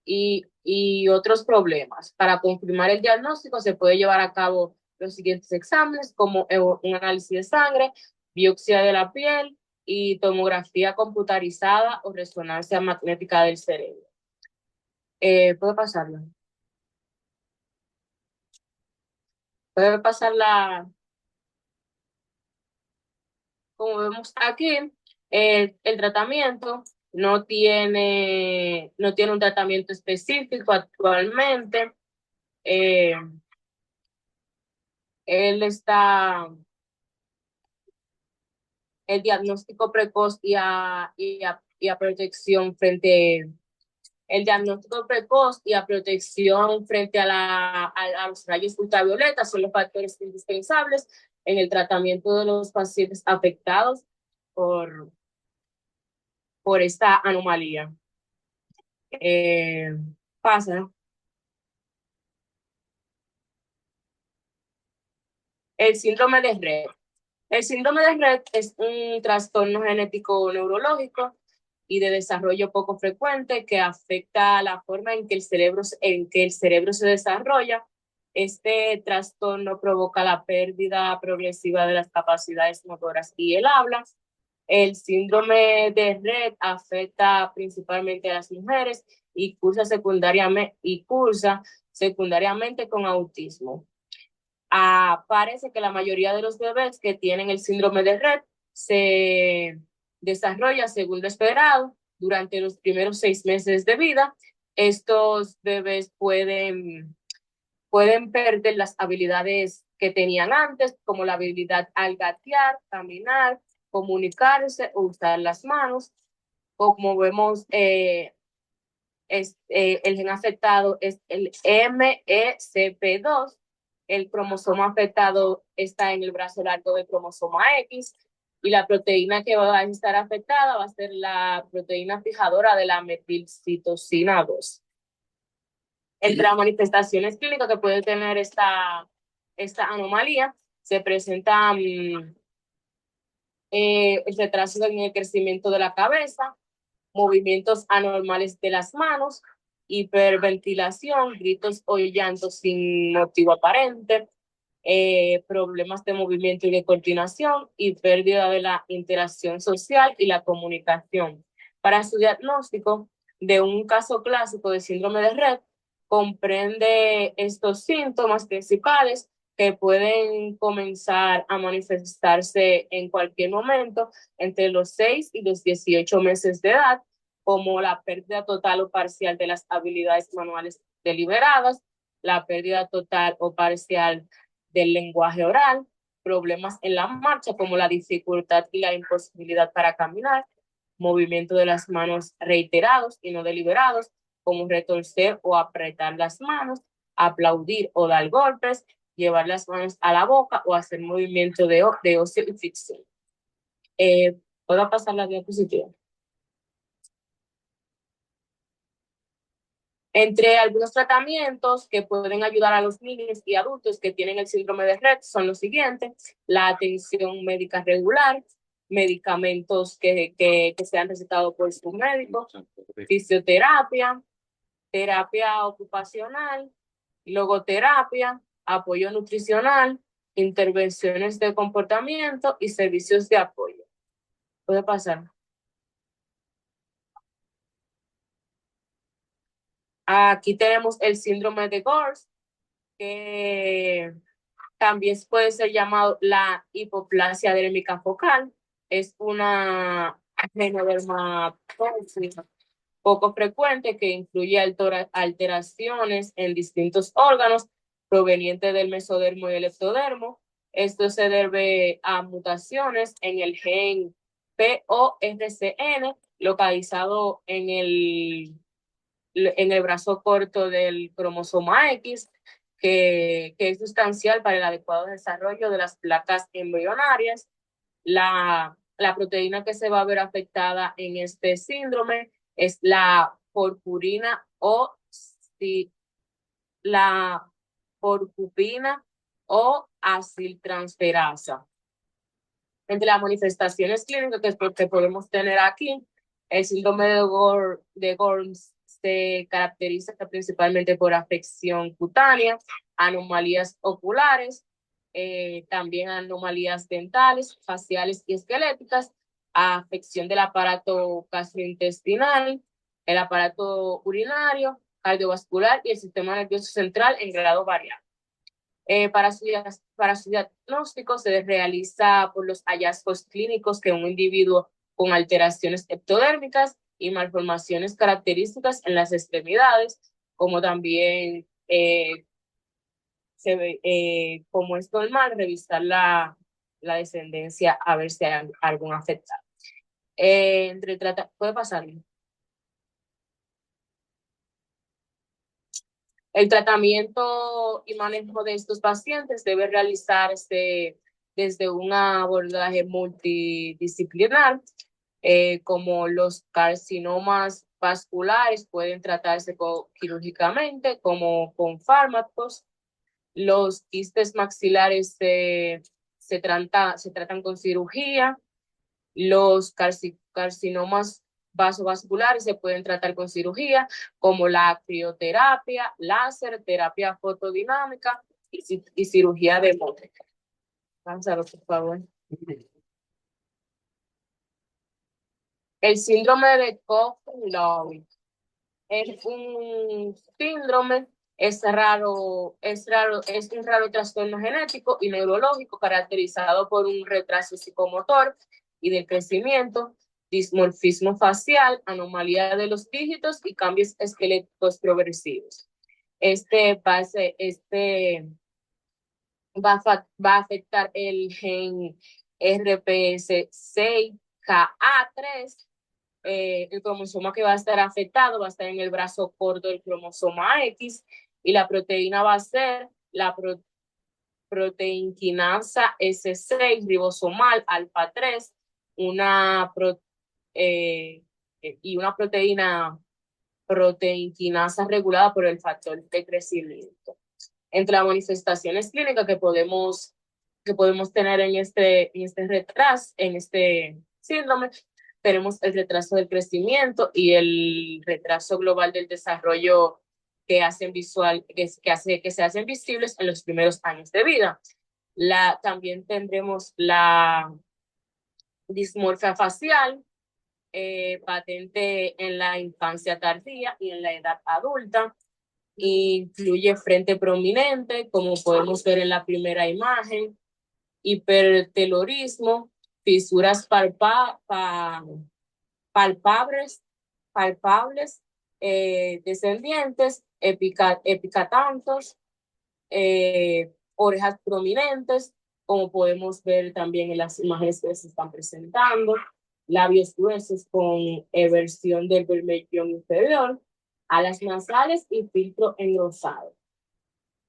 [SPEAKER 7] y otros problemas. Para confirmar el diagnóstico se puede llevar a cabo los siguientes exámenes, como un análisis de sangre, biopsia de la piel y tomografía computarizada o resonancia magnética del cerebro. ¿Puedo pasarla? ¿Puede pasarla? Como vemos aquí, el tratamiento no tiene un tratamiento específico actualmente. Eh, él está, el diagnóstico precoz y a protección frente, el diagnóstico precoz y a protección frente a los rayos ultravioletas son los factores indispensables en el tratamiento de los pacientes afectados por, por esta anomalía. Pasa. El síndrome de Rett. El síndrome de Rett es un trastorno genético neurológico y de desarrollo poco frecuente que afecta la forma en que el cerebro se desarrolla. Este trastorno provoca la pérdida progresiva de las capacidades motoras y el habla. El síndrome de Rett afecta principalmente a las mujeres y cursa secundariamente con autismo. Parece que la mayoría de los bebés que tienen el síndrome de Rett se desarrolla según lo esperado durante los primeros 6 meses de vida. Estos bebés pueden perder las habilidades que tenían antes, como la habilidad al gatear, caminar, comunicarse o usar las manos. Como vemos, el gen afectado es el MECP2. El cromosoma afectado está en el brazo largo del cromosoma X y la proteína que va a estar afectada va a ser la proteína fijadora de la metilcitosina 2. Entre las manifestaciones clínicas que puede tener esta anomalía, se presenta el retraso en el crecimiento de la cabeza, movimientos anormales de las manos, hiperventilación, gritos o llantos sin motivo aparente, problemas de movimiento y de coordinación y pérdida de la interacción social y la comunicación. Para su diagnóstico de un caso clásico de síndrome de Rett, comprende estos síntomas principales que pueden comenzar a manifestarse en cualquier momento entre los 6 y los 18 meses de edad, como la pérdida total o parcial de las habilidades manuales deliberadas, la pérdida total o parcial del lenguaje oral, problemas en la marcha como la dificultad y la imposibilidad para caminar, movimiento de las manos reiterados y no deliberados, como retorcer o apretar las manos, aplaudir o dar golpes, llevar las manos a la boca o hacer movimiento de ocio y fricción. ¿Puedo pasar la diapositiva? Entre algunos tratamientos que pueden ayudar a los niños y adultos que tienen el síndrome de Rett son los siguientes: la atención médica regular, medicamentos que sean recetados por su médico, fisioterapia, terapia ocupacional, logoterapia, apoyo nutricional, intervenciones de comportamiento y servicios de apoyo. ¿Puede pasar? Aquí tenemos el síndrome de Gorse, que también puede ser llamado la hipoplasia dérmica focal. Es una genodermatosis poco frecuente que incluye alteraciones en distintos órganos provenientes del mesodermo y el ectodermo. Esto se debe a mutaciones en el gen PORCN localizado en el brazo corto del cromosoma X, que es sustancial para el adecuado desarrollo de las placas embrionarias. La proteína que se va a ver afectada en este síndrome es la porcupina o aciltransferasa. Entre las manifestaciones clínicas que podemos tener aquí, el síndrome de Gorms se caracteriza principalmente por afección cutánea, anomalías oculares, también anomalías dentales, faciales y esqueléticas, afección del aparato gastrointestinal, el aparato urinario, cardiovascular y el sistema nervioso central en grado variable. Para su diagnóstico se realiza por los hallazgos clínicos que un individuo con alteraciones ectodérmicas y malformaciones características en las extremidades, como también como es normal, revisar la descendencia a ver si hay algún afectado. ¿Puede pasarlo? El tratamiento y manejo de estos pacientes debe realizarse desde un abordaje multidisciplinar, como los carcinomas vasculares pueden tratarse quirúrgicamente, como con fármacos. Los quistes maxilares se tratan con cirugía. Los carcinomas vasovasculares se pueden tratar con cirugía, como la crioterapia, láser, terapia fotodinámica y cirugía de Mohs. Vamos a ver, por favor. El síndrome de Coughlin es un síndrome, es un raro trastorno genético y neurológico caracterizado por un retraso psicomotor y del crecimiento, dismorfismo facial, anomalía de los dígitos y cambios esqueléticos progresivos. Este va a afectar el gen RPS6-KA3. El cromosoma que va a estar afectado va a estar en el brazo corto del cromosoma X y la proteína va a ser la proteinquinasa S6 ribosomal alfa 3, y una proteína proteinquinasa regulada por el factor de crecimiento. Entre las manifestaciones clínicas que podemos tener en este síndrome, tenemos el retraso del crecimiento y el retraso global del desarrollo que se hacen visibles en los primeros años de vida. También tendremos la dismorfia facial, patente en la infancia tardía y en la edad adulta. Incluye frente prominente, como podemos ver en la primera imagen, hipertelorismo, fisuras palpables, descendientes, epicatantos, orejas prominentes, como podemos ver también en las imágenes que se están presentando, labios gruesos con eversión del bermellón inferior, alas nasales y filtro engrosado.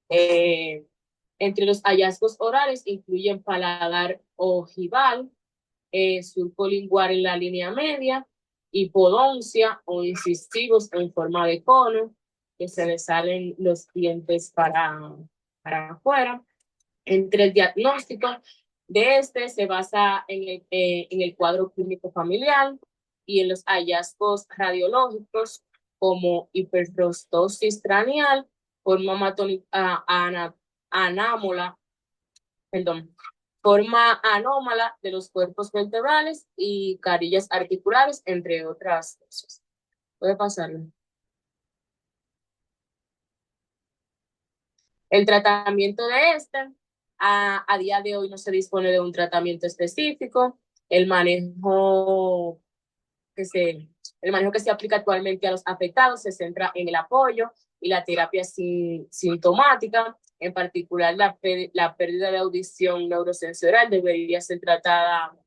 [SPEAKER 7] Entre los hallazgos orales incluyen paladar ojival, surco lingual en la línea media, hipodoncia o incisivos en forma de cono, que se le salen los dientes para afuera. Entre el diagnóstico de se basa en el cuadro clínico familiar y en los hallazgos radiológicos como hiperfrostosis craneal, forma anómala de los cuerpos vertebrales y carillas articulares, entre otras cosas. Puede pasarlo. El tratamiento de a día de hoy no se dispone de un tratamiento específico. El manejo que se aplica actualmente a los afectados se centra en el apoyo y la terapia sintomática. En particular, la pérdida de audición neurosensorial debería ser tratada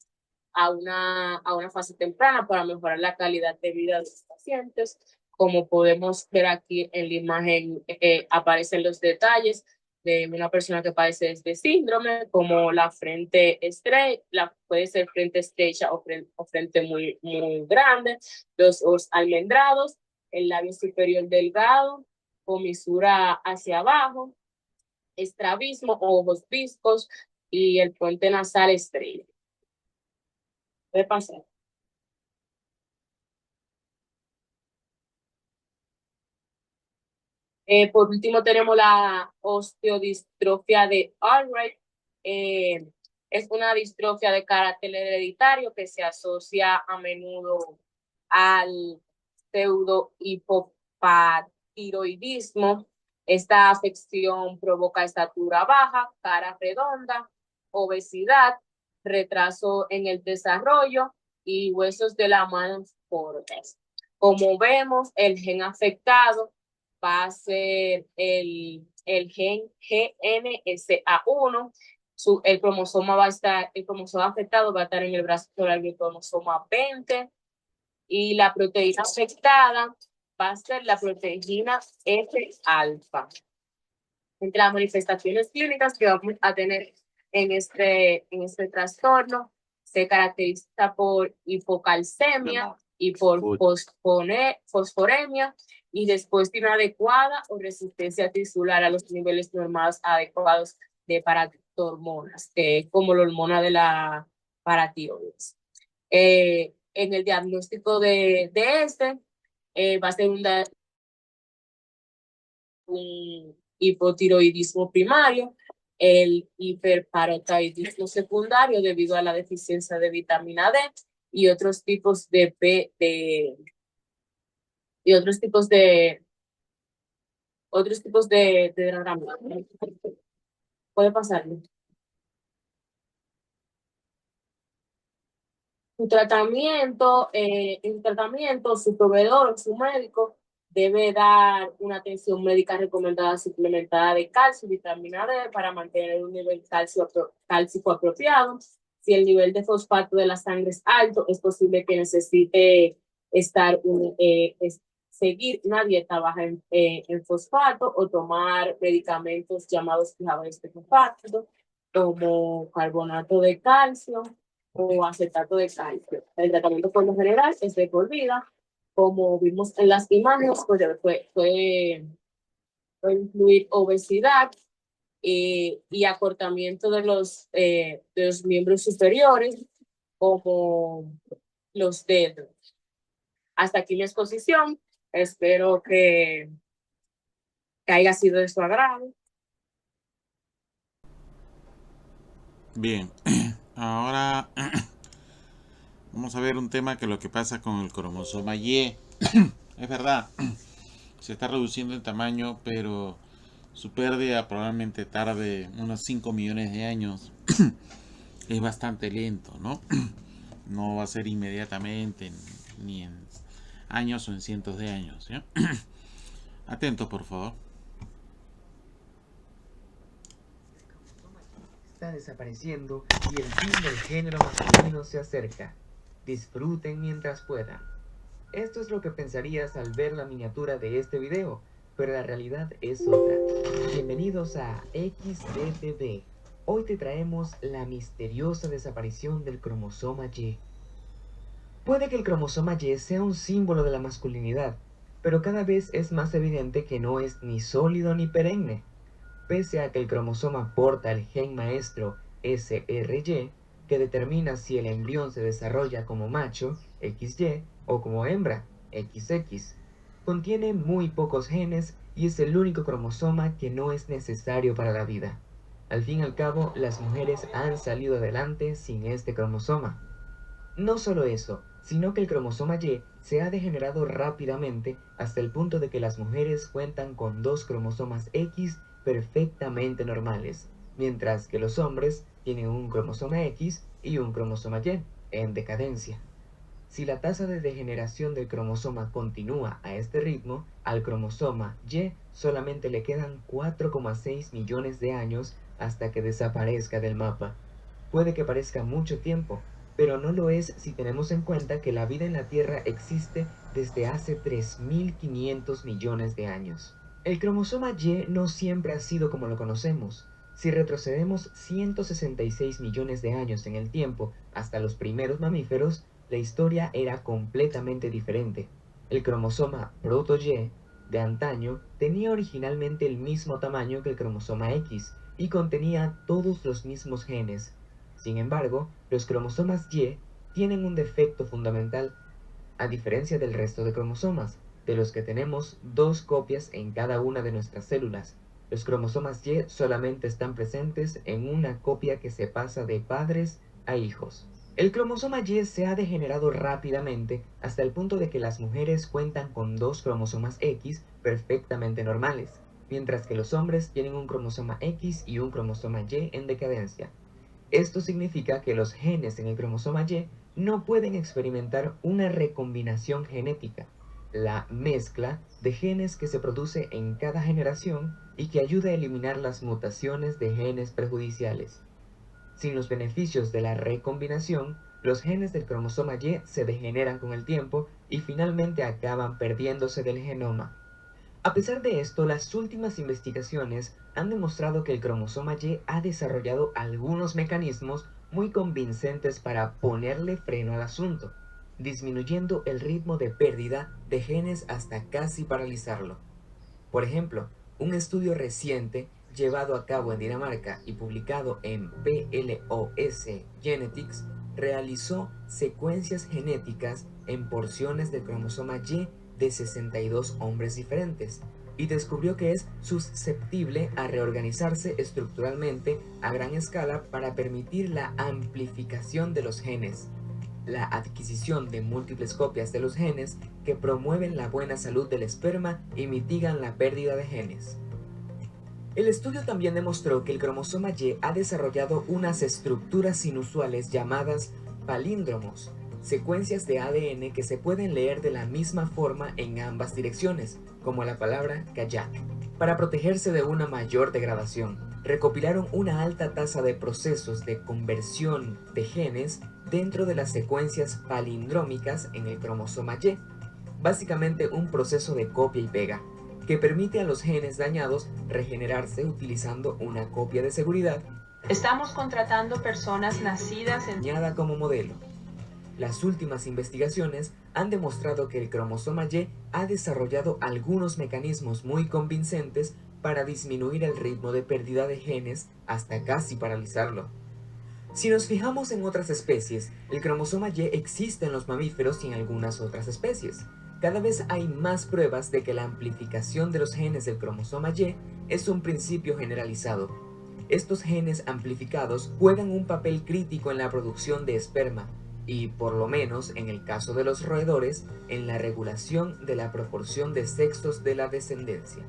[SPEAKER 7] a una fase temprana para mejorar la calidad de vida de los pacientes. Como podemos ver aquí en la imagen, aparecen los detalles de una persona que padece de este síndrome, como la frente estrecha, puede ser frente estrecha o frente muy, muy grande, los ojos almendrados, el labio superior delgado, comisura hacia abajo, estrabismo o ojos viscos y el puente nasal estrecho. Puede pasar. Por último tenemos la osteodistrofia de Albright. Es una distrofia de carácter hereditario que se asocia a menudo al pseudohipopatiroidismo. Esta afección provoca estatura baja, cara redonda, obesidad, retraso en el desarrollo y huesos de la mano cortos. Como vemos, el gen afectado va a ser el gen GNSA1. El cromosoma el cromosoma afectado va a estar en el brazo solar del cromosoma 20 y la proteína afectada va a ser la proteína F-alfa. Entre las manifestaciones clínicas que vamos a tener en este trastorno, se caracteriza por hipocalcemia y por fosforemia y después de inadecuada o resistencia tisular a los niveles normales adecuados de paratormonas, que es como la hormona de la paratiroides. En el diagnóstico de este va a ser un hipotiroidismo primario, el hiperparotiroidismo secundario debido a la deficiencia de vitamina D y otros tipos de tratamiento. Puede pasarlo. En tratamiento, su proveedor, su médico, debe dar una atención médica recomendada suplementada de calcio y vitamina D para mantener un nivel cálcico apropiado. Si el nivel de fosfato de la sangre es alto, es posible que necesite seguir una dieta baja en fosfato o tomar medicamentos llamados fijadores de fosfato, como carbonato de calcio o acetato de calcio. El tratamiento por lo general es de por vida. Como vimos en las imágenes, pues puede incluir obesidad y acortamiento de los miembros superiores, como los dedos. Hasta aquí mi exposición. Espero que haya sido de su agrado.
[SPEAKER 1] Bien, ahora vamos a ver un tema que lo que pasa con el cromosoma Y. Es verdad, se está reduciendo en tamaño, pero su pérdida probablemente tarde unos 5 millones de años. Es bastante lento, ¿no? No va a ser inmediatamente, ni en años o en cientos de años, ¿ya? Atentos, por favor.
[SPEAKER 8] Está desapareciendo y el fin del género masculino se acerca. Disfruten mientras puedan. Esto es lo que pensarías al ver la miniatura de este video, pero la realidad es otra. Bienvenidos a XDTV. Hoy te traemos la misteriosa desaparición del cromosoma Y. Puede que el cromosoma Y sea un símbolo de la masculinidad, pero cada vez es más evidente que no es ni sólido ni perenne. Pese a que el cromosoma porta el gen maestro SRY, que determina si el embrión se desarrolla como macho, XY, o como hembra, XX. Contiene muy pocos genes y es el único cromosoma que no es necesario para la vida. Al fin y al cabo, las mujeres han salido adelante sin este cromosoma. No solo eso, sino que el cromosoma Y se ha degenerado rápidamente hasta el punto de que las mujeres cuentan con 2 cromosomas X perfectamente normales, mientras que los hombres tienen un cromosoma X y un cromosoma Y en decadencia. Si la tasa de degeneración del cromosoma continúa a este ritmo, al cromosoma Y solamente le quedan 4,6 millones de años hasta que desaparezca del mapa. Puede que parezca mucho tiempo, pero no lo es si tenemos en cuenta que la vida en la Tierra existe desde hace 3.500 millones de años. El cromosoma Y no siempre ha sido como lo conocemos. Si retrocedemos 166 millones de años en el tiempo hasta los primeros mamíferos, la historia era completamente diferente. El cromosoma proto-Y de antaño tenía originalmente el mismo tamaño que el cromosoma X y contenía todos los mismos genes. Sin embargo, los cromosomas Y tienen un defecto fundamental, a diferencia del resto de cromosomas, de los que tenemos 2 copias en cada una de nuestras células. Los cromosomas Y solamente están presentes en una copia que se pasa de padres a hijos. El cromosoma Y se ha degenerado rápidamente hasta el punto de que las mujeres cuentan con 2 cromosomas X perfectamente normales, mientras que los hombres tienen un cromosoma X y un cromosoma Y en decadencia. Esto significa que los genes en el cromosoma Y no pueden experimentar una recombinación genética, la mezcla de genes que se produce en cada generación y que ayuda a eliminar las mutaciones de genes perjudiciales. Sin los beneficios de la recombinación, los genes del cromosoma Y se degeneran con el tiempo y finalmente acaban perdiéndose del genoma. A pesar de esto, las últimas investigaciones han demostrado que el cromosoma Y ha desarrollado algunos mecanismos muy convincentes para ponerle freno al asunto, disminuyendo el ritmo de pérdida de genes hasta casi paralizarlo. Por ejemplo, un estudio reciente llevado a cabo en Dinamarca y publicado en PLOS Genetics realizó secuencias genéticas en porciones del cromosoma Y de 62 hombres diferentes y descubrió que es susceptible a reorganizarse estructuralmente a gran escala para permitir la amplificación de los genes, la adquisición de múltiples copias de los genes que promueven la buena salud del esperma y mitigan la pérdida de genes. El estudio también demostró que el cromosoma Y ha desarrollado unas estructuras inusuales llamadas palíndromos, secuencias de ADN que se pueden leer de la misma forma en ambas direcciones, como la palabra kayak. Para protegerse de una mayor degradación, recopilaron una alta tasa de procesos de conversión de genes dentro de las secuencias palindrómicas en el cromosoma Y, básicamente un proceso de copia y pega, que permite a los genes dañados regenerarse utilizando una copia de seguridad.
[SPEAKER 9] Estamos contratando personas nacidas en
[SPEAKER 8] como modelo. Las últimas investigaciones han demostrado que el cromosoma Y ha desarrollado algunos mecanismos muy convincentes para disminuir el ritmo de pérdida de genes hasta casi paralizarlo. Si nos fijamos en otras especies, el cromosoma Y existe en los mamíferos y en algunas otras especies. Cada vez hay más pruebas de que la amplificación de los genes del cromosoma Y es un principio generalizado. Estos genes amplificados juegan un papel crítico en la producción de esperma y, por lo menos en el caso de los roedores, en la regulación de la proporción de sexos de la descendencia.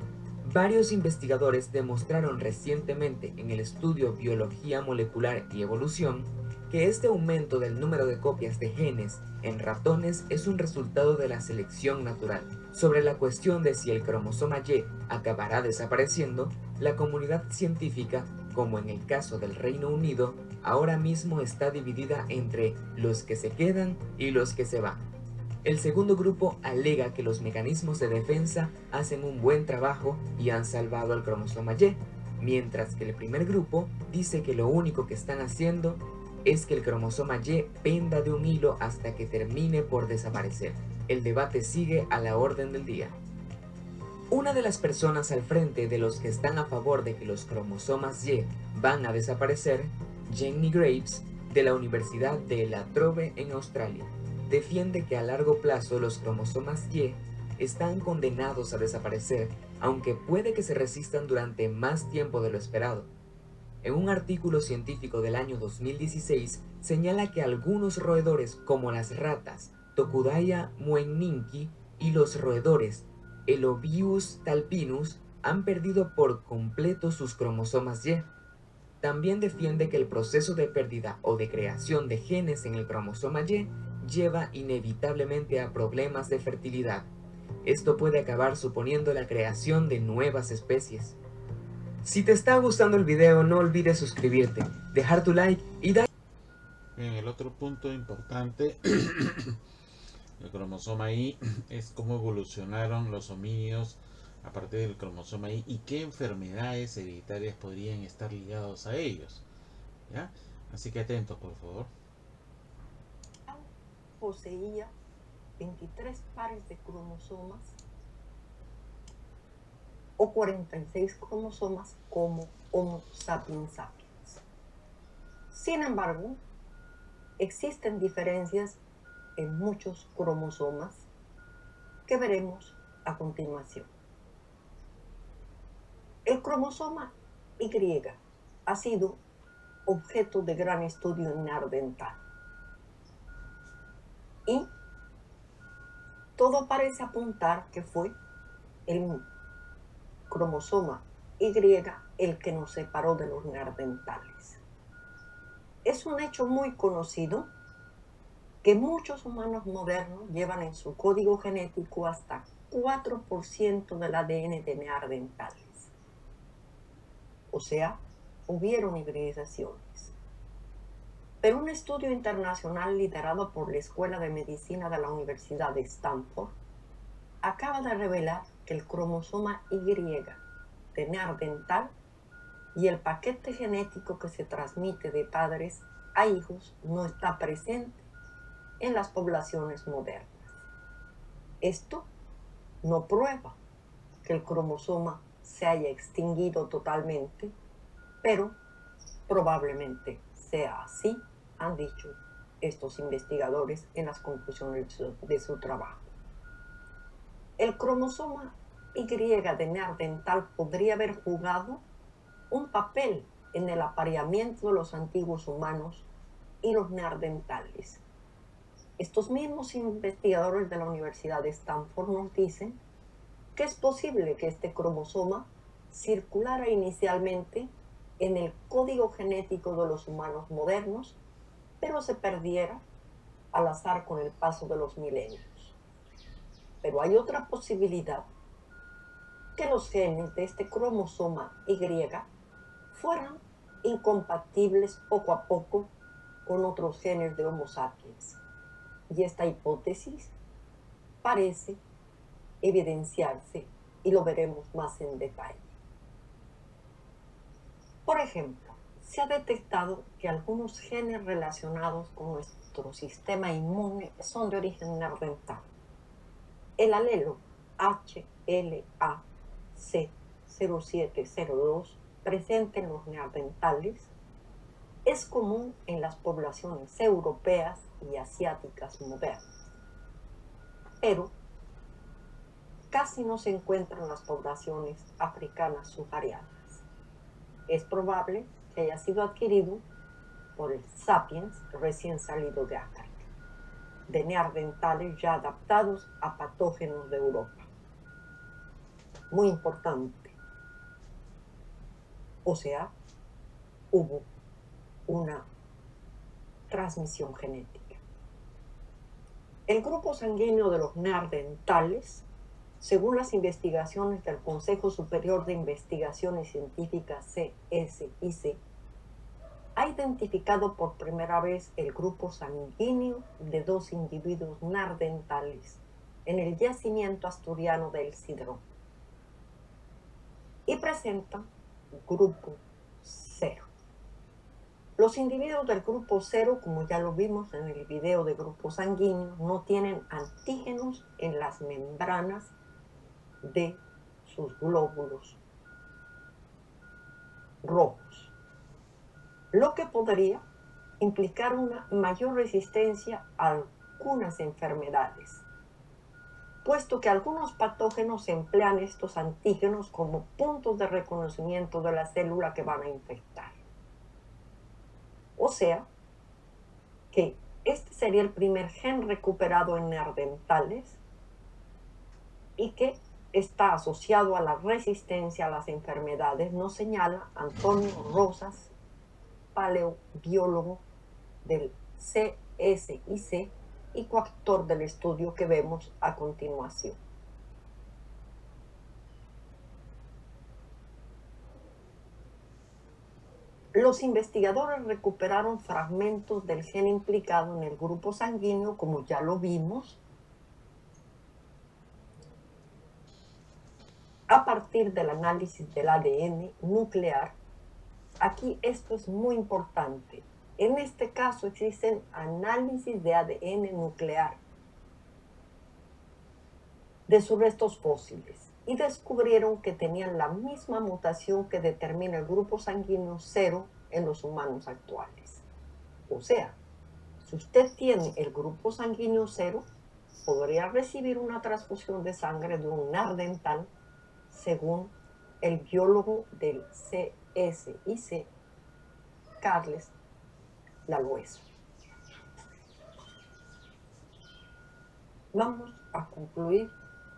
[SPEAKER 8] Varios investigadores demostraron recientemente en el estudio Biología Molecular y Evolución que este aumento del número de copias de genes en ratones es un resultado de la selección natural. Sobre la cuestión de si el cromosoma Y acabará desapareciendo, la comunidad científica, como en el caso del Reino Unido, ahora mismo está dividida entre los que se quedan y los que se van. El segundo grupo alega que los mecanismos de defensa hacen un buen trabajo y han salvado al cromosoma Y, mientras que el primer grupo dice que lo único que están haciendo es que el cromosoma Y penda de un hilo hasta que termine por desaparecer. El debate sigue a la orden del día. Una de las personas al frente de los que están a favor de que los cromosomas Y van a desaparecer, Jenny Graves, de la Universidad de La Trobe en Australia, defiende que a largo plazo los cromosomas Y están condenados a desaparecer, aunque puede que se resistan durante más tiempo de lo esperado. En un artículo científico del año 2016, señala que algunos roedores como las ratas Tokudaya muenninki y los roedores Elobius talpinus han perdido por completo sus cromosomas Y. También defiende que el proceso de pérdida o de creación de genes en el cromosoma Y lleva inevitablemente a problemas de fertilidad. Esto puede acabar suponiendo la creación de nuevas especies. Si te está gustando el video, no olvides suscribirte, dejar tu like y dar...
[SPEAKER 1] Bien, el otro punto importante del cromosoma Y es cómo evolucionaron los homínidos a partir del cromosoma Y y qué enfermedades hereditarias podrían estar ligados a ellos. ¿Ya? Así que atentos, por favor.
[SPEAKER 10] Poseía 23 pares de cromosomas o 46 cromosomas como Homo sapiens sapiens. Sin embargo, existen diferencias en muchos cromosomas que veremos a continuación. El cromosoma Y ha sido objeto de gran estudio en neandertal. Y todo parece apuntar que fue el cromosoma Y el que nos separó de los neandertales. Es un hecho muy conocido que muchos humanos modernos llevan en su código genético hasta 4% del ADN de neandertales. O sea, hubieron hibridizaciones. Pero un estudio internacional liderado por la Escuela de Medicina de la Universidad de Stanford acaba de revelar que el cromosoma Y de neandertal y el paquete genético que se transmite de padres a hijos no está presente en las poblaciones modernas. Esto no prueba que el cromosoma se haya extinguido totalmente, pero probablemente sea así, han dicho estos investigadores en las conclusiones de su trabajo. El cromosoma Y de neandertal podría haber jugado un papel en el apareamiento de los antiguos humanos y los neandertales. Estos mismos investigadores de la Universidad de Stanford nos dicen que es posible que este cromosoma circulara inicialmente en el código genético de los humanos modernos, pero se perdiera al azar con el paso de los milenios. Pero hay otra posibilidad, que los genes de este cromosoma Y fueran incompatibles poco a poco con otros genes de Homo sapiens. Y esta hipótesis parece evidenciarse y lo veremos más en detalle. Por ejemplo, se ha detectado que algunos genes relacionados con nuestro sistema inmune son de origen neandertal. El alelo HLA-C0702 presente en los neandertales es común en las poblaciones europeas y asiáticas modernas, pero casi no se encuentra en las poblaciones africanas subsaharianas. Es probable que haya sido adquirido por el sapiens recién salido de África, de neandertales ya adaptados a patógenos de Europa. Muy importante. O sea, hubo una transmisión genética. El grupo sanguíneo de los neandertales, según las investigaciones del Consejo Superior de Investigaciones Científicas CSIC, ha identificado por primera vez el grupo sanguíneo de 2 individuos neandertales en el yacimiento asturiano del Sidrón y presentan grupo 0. Los individuos del grupo 0, como ya lo vimos en el video de grupo sanguíneo, no tienen antígenos en las membranas de sus glóbulos rojos, lo que podría implicar una mayor resistencia a algunas enfermedades, puesto que algunos patógenos emplean estos antígenos como puntos de reconocimiento de la célula que van a infectar. O sea, que este sería el primer gen recuperado en neandertales y que está asociado a la resistencia a las enfermedades, nos señala Antonio Rosas, paleobiólogo del CSIC y coautor del estudio que vemos a continuación. Los investigadores recuperaron fragmentos del gen implicado en el grupo sanguíneo, como ya lo vimos, a partir del análisis del ADN nuclear. Aquí esto es muy importante. En este caso existen análisis de ADN nuclear de sus restos fósiles y descubrieron que tenían la misma mutación que determina el grupo sanguíneo 0 en los humanos actuales. O sea, Si usted tiene el grupo sanguíneo 0, podría recibir una transfusión de sangre de un nardental, según el biólogo del CSIC, Carles Lalueso. Vamos a concluir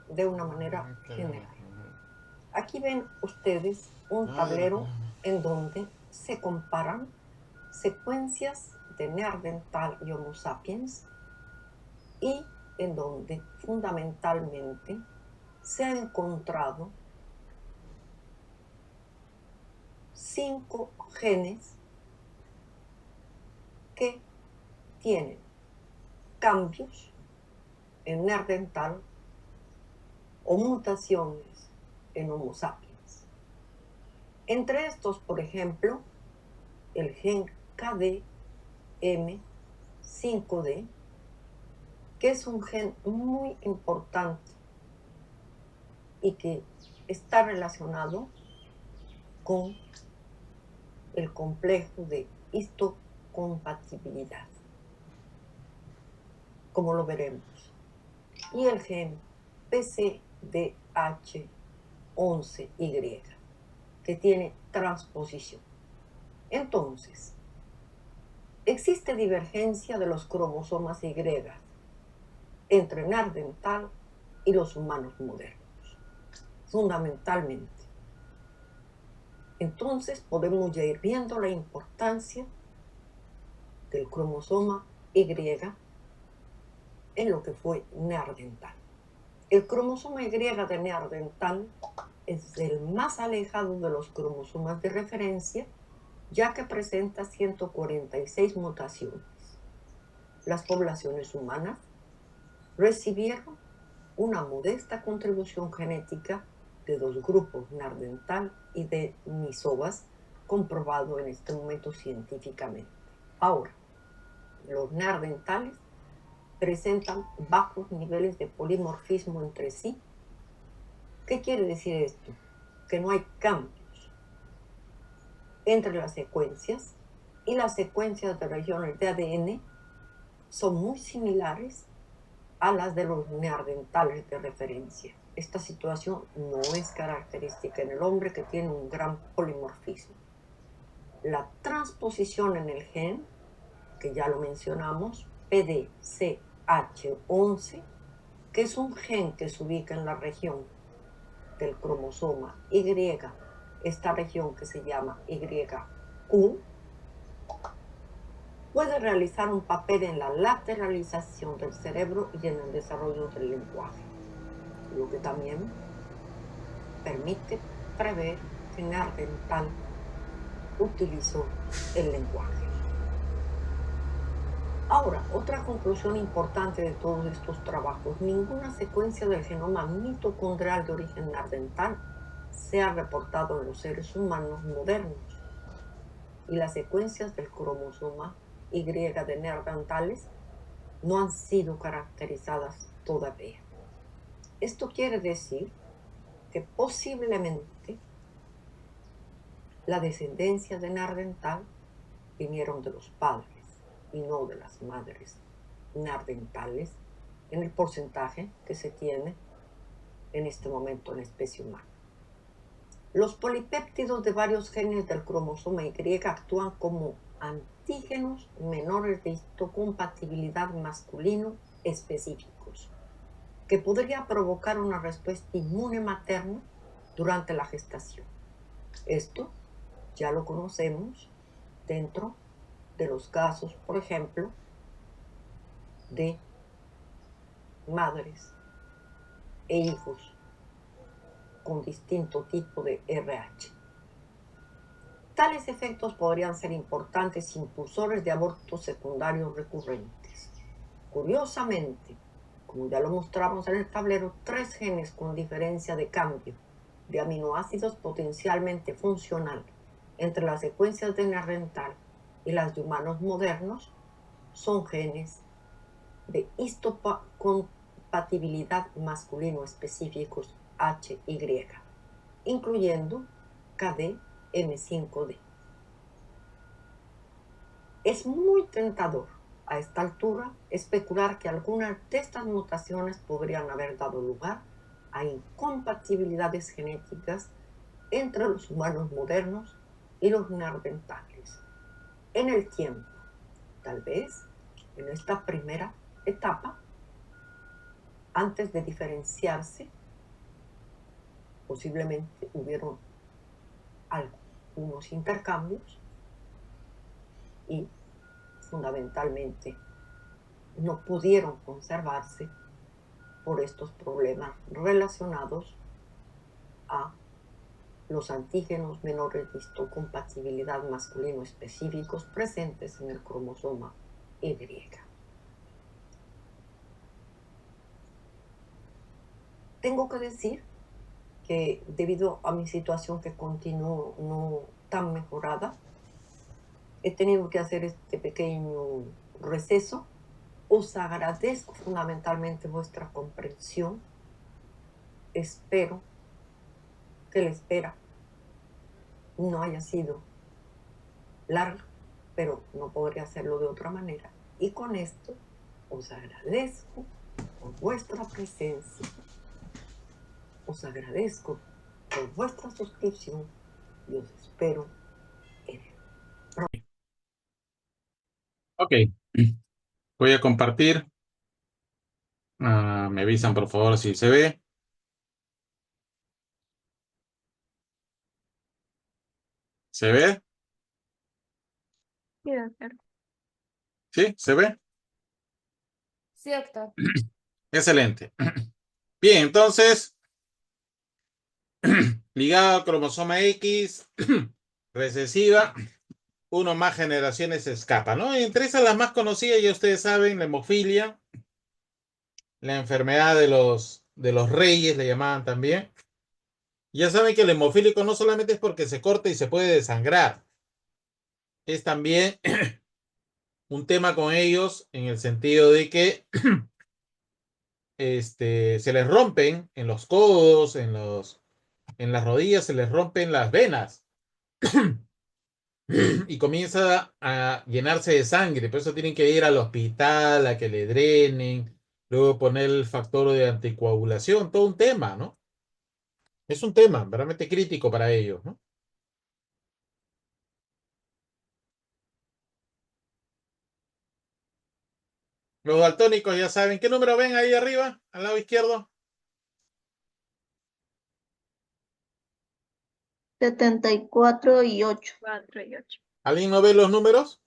[SPEAKER 10] de una manera general. Aquí ven ustedes un tablero en donde se comparan secuencias de Neandertal y Homo sapiens y en donde fundamentalmente se ha encontrado 5 genes que tienen cambios en Neandertal o mutaciones en Homo sapiens. Entre estos, por ejemplo, el gen KDM5D, que es un gen muy importante y que está relacionado con el complejo de histocompatibilidad, como lo veremos, y el gen PCDH11Y, que tiene transposición. Entonces, existe divergencia de los cromosomas Y entre Neandertal y los humanos modernos, fundamentalmente. Entonces podemos ya ir viendo la importancia del cromosoma Y en lo que fue Neandertal. El cromosoma Y de Neandertal es el más alejado de los cromosomas de referencia, ya que presenta 146 mutaciones. Las poblaciones humanas recibieron una modesta contribución genética de 2 grupos, Neandertal y de Denisovas, comprobado en este momento científicamente. Ahora, los neandertales presentan bajos niveles de polimorfismo entre sí. ¿Qué quiere decir esto? Que no hay cambios entre las secuencias, y las secuencias de regiones de ADN son muy similares a las de los neandertales de referencia. Esta situación no es característica en el hombre, que tiene un gran polimorfismo. La transposición en el gen, que ya lo mencionamos, PDCH11, que es un gen que se ubica en la región del cromosoma Y, esta región que se llama YQ, puede realizar un papel en la lateralización del cerebro y en el desarrollo del lenguaje, lo que también permite prever que Neandertal utilizó el lenguaje. Ahora, otra conclusión importante de todos estos trabajos: ninguna secuencia del genoma mitocondrial de origen neandertal se ha reportado en los seres humanos modernos, y las secuencias del cromosoma Y de neandertales no han sido caracterizadas todavía. Esto quiere decir que posiblemente la descendencia de Neandertal vinieron de los padres y no de las madres neandertales, en el porcentaje que se tiene en este momento en la especie humana. Los polipéptidos de varios genes del cromosoma Y actúan como antígenos menores de histocompatibilidad masculino específicos, que podría provocar una respuesta inmune materna durante la gestación. Esto ya lo conocemos dentro de los casos, por ejemplo, de madres e hijos con distinto tipo de RH. Tales efectos podrían ser importantes impulsores de abortos secundarios recurrentes. Curiosamente, como ya lo mostramos en el tablero, 3 genes con diferencia de cambio de aminoácidos potencialmente funcional entre las secuencias de Neandertal y las de humanos modernos son genes de histocompatibilidad masculino específicos HY, incluyendo KDM5D. Es muy tentador a esta altura especular que algunas de estas mutaciones podrían haber dado lugar a incompatibilidades genéticas entre los humanos modernos y los neandertales. En el tiempo, tal vez en esta primera etapa, antes de diferenciarse, posiblemente hubieron algunos intercambios y fundamentalmente no pudieron conservarse por estos problemas relacionados a los antígenos menores de histocompatibilidad masculino específicos presentes en el cromosoma Y. Tengo que decir que debido a mi situación que continúo no tan mejorada, he tenido que hacer este pequeño receso. Os agradezco fundamentalmente vuestra comprensión. Espero que la espera no haya sido larga, pero no podría hacerlo de otra manera. Y con esto os agradezco por vuestra presencia. Os agradezco por vuestra suscripción y os espero en el...
[SPEAKER 1] Ok. Voy a compartir. Me avisan por favor si se ve. ¿Se ve?
[SPEAKER 5] Sí, doctor.
[SPEAKER 1] ¿Sí? ¿Se ve?
[SPEAKER 2] Sí, doctor.
[SPEAKER 1] Excelente. Bien, entonces, ligado al cromosoma X, recesiva, uno más generaciones se escapa, ¿no? Entre esas las más conocidas, ya ustedes saben, la hemofilia, la enfermedad de los reyes, le llamaban también. Ya saben que el hemofílico no solamente es porque se corta y se puede desangrar, es también un tema con ellos en el sentido de que se les rompen en los codos, en las rodillas, se les rompen las venas y comienza a llenarse de sangre. Por eso tienen que ir al hospital a que le drenen, luego poner el factor de anticoagulación, todo un tema, ¿no? Es un tema realmente crítico para ellos, ¿no? Los daltónicos ya saben. ¿Qué número ven ahí arriba, al lado izquierdo?
[SPEAKER 6] 74 y 8.
[SPEAKER 5] 4 y 8.
[SPEAKER 1] ¿Alguien no ve los números?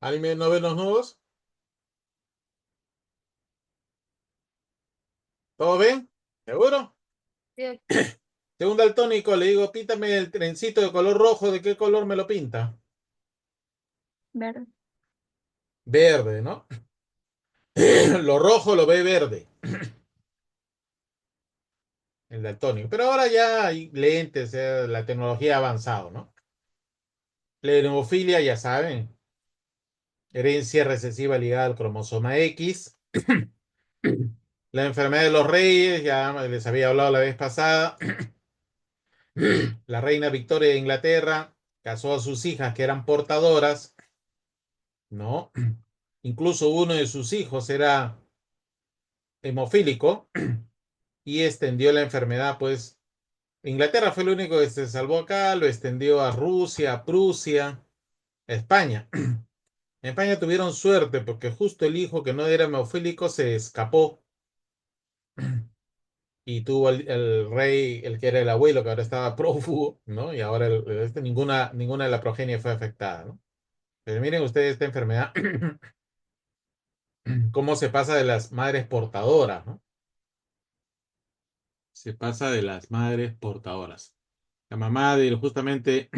[SPEAKER 1] ¿Alguien no ve los números? ¿Todos ven? ¿Seguro?
[SPEAKER 2] Sí, doctor.
[SPEAKER 1] De un daltónico le digo, píntame el trencito de color rojo, ¿de qué color me lo pinta?
[SPEAKER 5] Verde.
[SPEAKER 1] Verde, ¿no? Lo rojo lo ve verde. El daltónico. Pero ahora ya hay lentes, la tecnología ha avanzado, ¿no? La hemofilia, ya saben, herencia recesiva ligada al cromosoma X. La enfermedad de los reyes, ya les había hablado la vez pasada. La reina Victoria de Inglaterra casó a sus hijas que eran portadoras, ¿no? Incluso uno de sus hijos era hemofílico y extendió la enfermedad, pues Inglaterra fue el único que se salvó acá, lo extendió a Rusia, a Prusia, a España. En España tuvieron suerte porque justo el hijo que no era hemofílico se escapó y tuvo el rey, el que era el abuelo, que ahora estaba prófugo, ¿no? Y ahora ninguna de la progenie fue afectada, ¿no? Pero miren ustedes esta enfermedad, cómo se pasa de las madres portadoras, ¿no? Se pasa de las madres portadoras. La mamá de justamente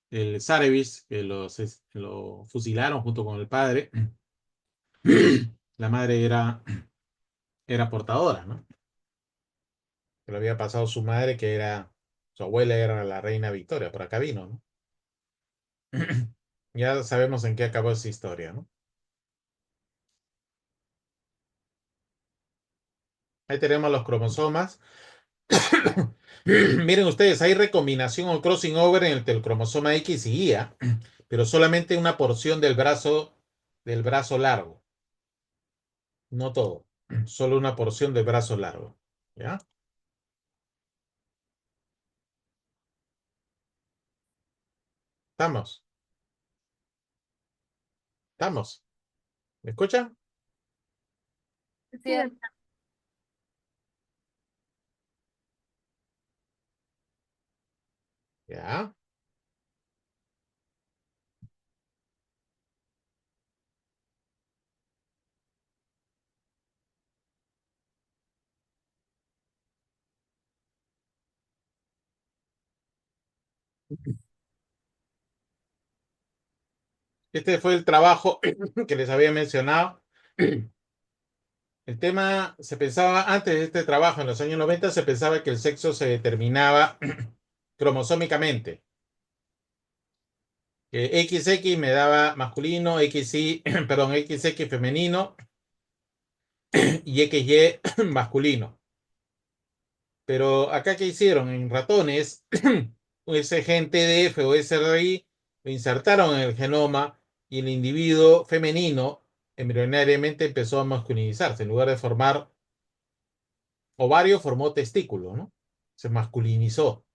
[SPEAKER 1] el Zarevis, que lo fusilaron junto con el padre, la madre era portadora, ¿no? Que lo había pasado su madre, su abuela era la reina Victoria, por acá vino, ¿no? Ya sabemos en qué acabó esa historia, ¿no? Ahí tenemos los cromosomas. Miren ustedes, hay recombinación o crossing over entre el cromosoma X y Y, ¿ah? Pero solamente una porción del brazo largo. No todo, solo una porción del brazo largo. ¿Ya? ¿Estamos? ¿Estamos? ¿Me escuchan?
[SPEAKER 5] Sí,
[SPEAKER 1] ¿Ya? Este fue el trabajo que les había mencionado. El tema, se pensaba, antes de este trabajo, en los años 90, se pensaba que el sexo se determinaba cromosómicamente. Que XX me daba masculino, XY, perdón, XX femenino y XY masculino. Pero acá, ¿qué hicieron? En ratones, ese gen TDF o SRI lo insertaron en el genoma y el individuo femenino embrionariamente empezó a masculinizarse. En lugar de formar ovario, formó testículo, ¿no? Se masculinizó.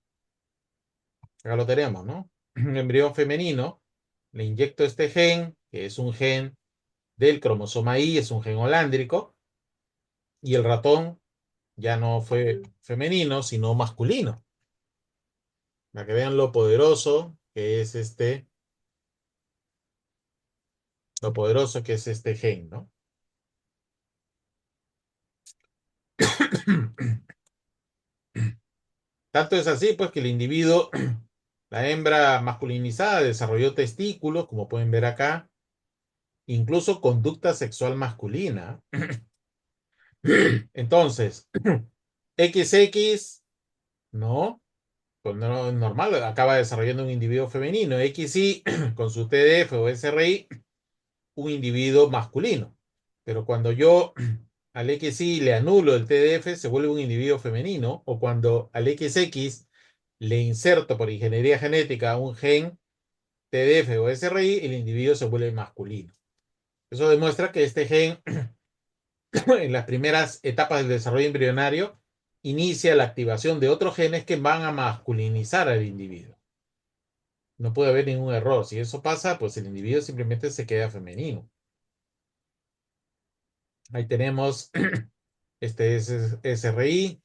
[SPEAKER 1] Acá lo tenemos, ¿no? Un embrión femenino, le inyecto este gen, que es un gen del cromosoma Y, es un gen holándrico, y el ratón ya no fue femenino, sino masculino. Para que vean lo poderoso que es lo poderoso que es este gen, ¿no? Tanto es así, pues, que el individuo, la hembra masculinizada, desarrolló testículos, como pueden ver acá, incluso conducta sexual masculina. Entonces, XX, no, pues no es normal, acaba desarrollando un individuo femenino. XY, con su TDF o SRI, un individuo masculino. Pero cuando yo al XY le anulo el TDF, se vuelve un individuo femenino, o cuando al XX le inserto por ingeniería genética un gen TDF o SRI, el individuo se vuelve masculino. Eso demuestra que este gen, en las primeras etapas del desarrollo embrionario, inicia la activación de otros genes que van a masculinizar al individuo. No puede haber ningún error. Si eso pasa, pues el individuo simplemente se queda femenino. Ahí tenemos este es SRI.